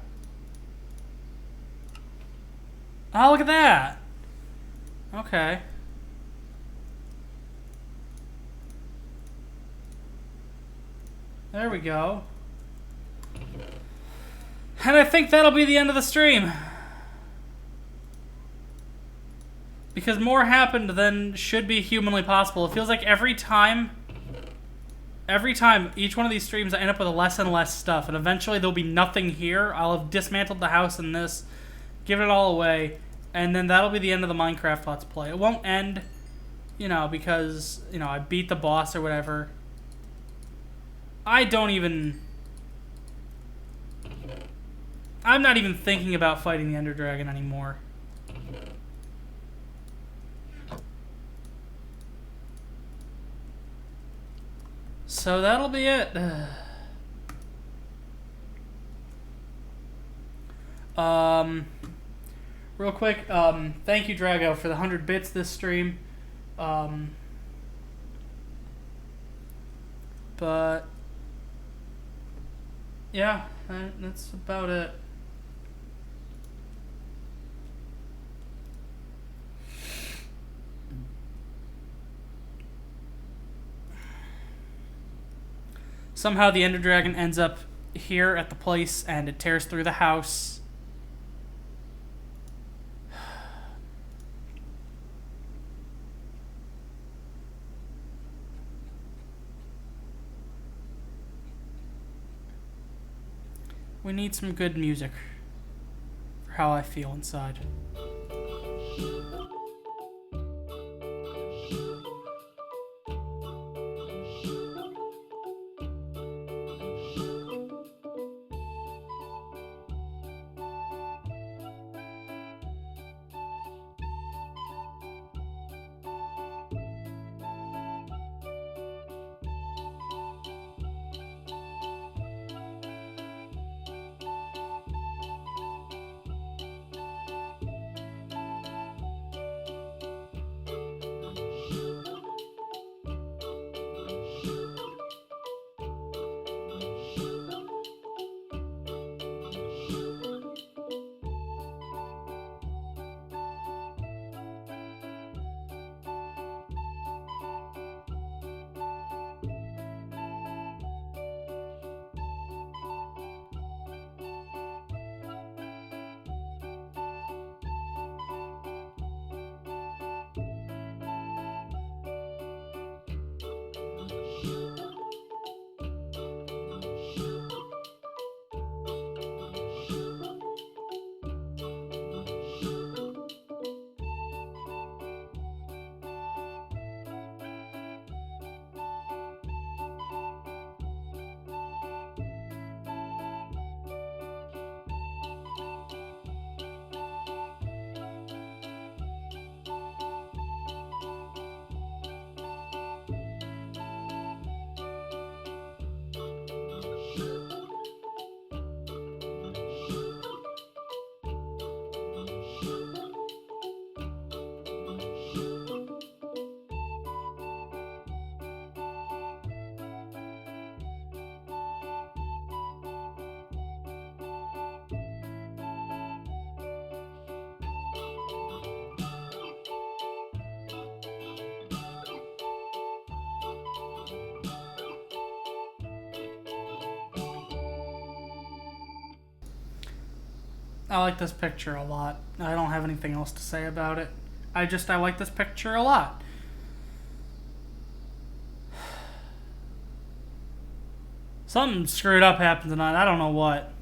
A: Oh, look at that! Okay. There we go. And I think that'll be the end of the stream. Because more happened than should be humanly possible. It feels like every time, each one of these streams I end up with less and less stuff. And eventually there'll be nothing here. I'll have dismantled the house in this, given it all away. And then that'll be the end of the Minecraft Let's Play. It won't end, you know, because, you know, I beat the boss or whatever. I don't even... I'm not even thinking about fighting the Ender Dragon anymore. So that'll be it. Real quick, thank you, Drago, for the 100 bits this stream. Um, but yeah, that's about it. Somehow the Ender Dragon ends up here at the place and it tears through the house. We need some good music for how I feel inside. I like this picture a lot. I don't have anything else to say about it. I like this picture a lot. Something screwed up happened tonight. I don't know what.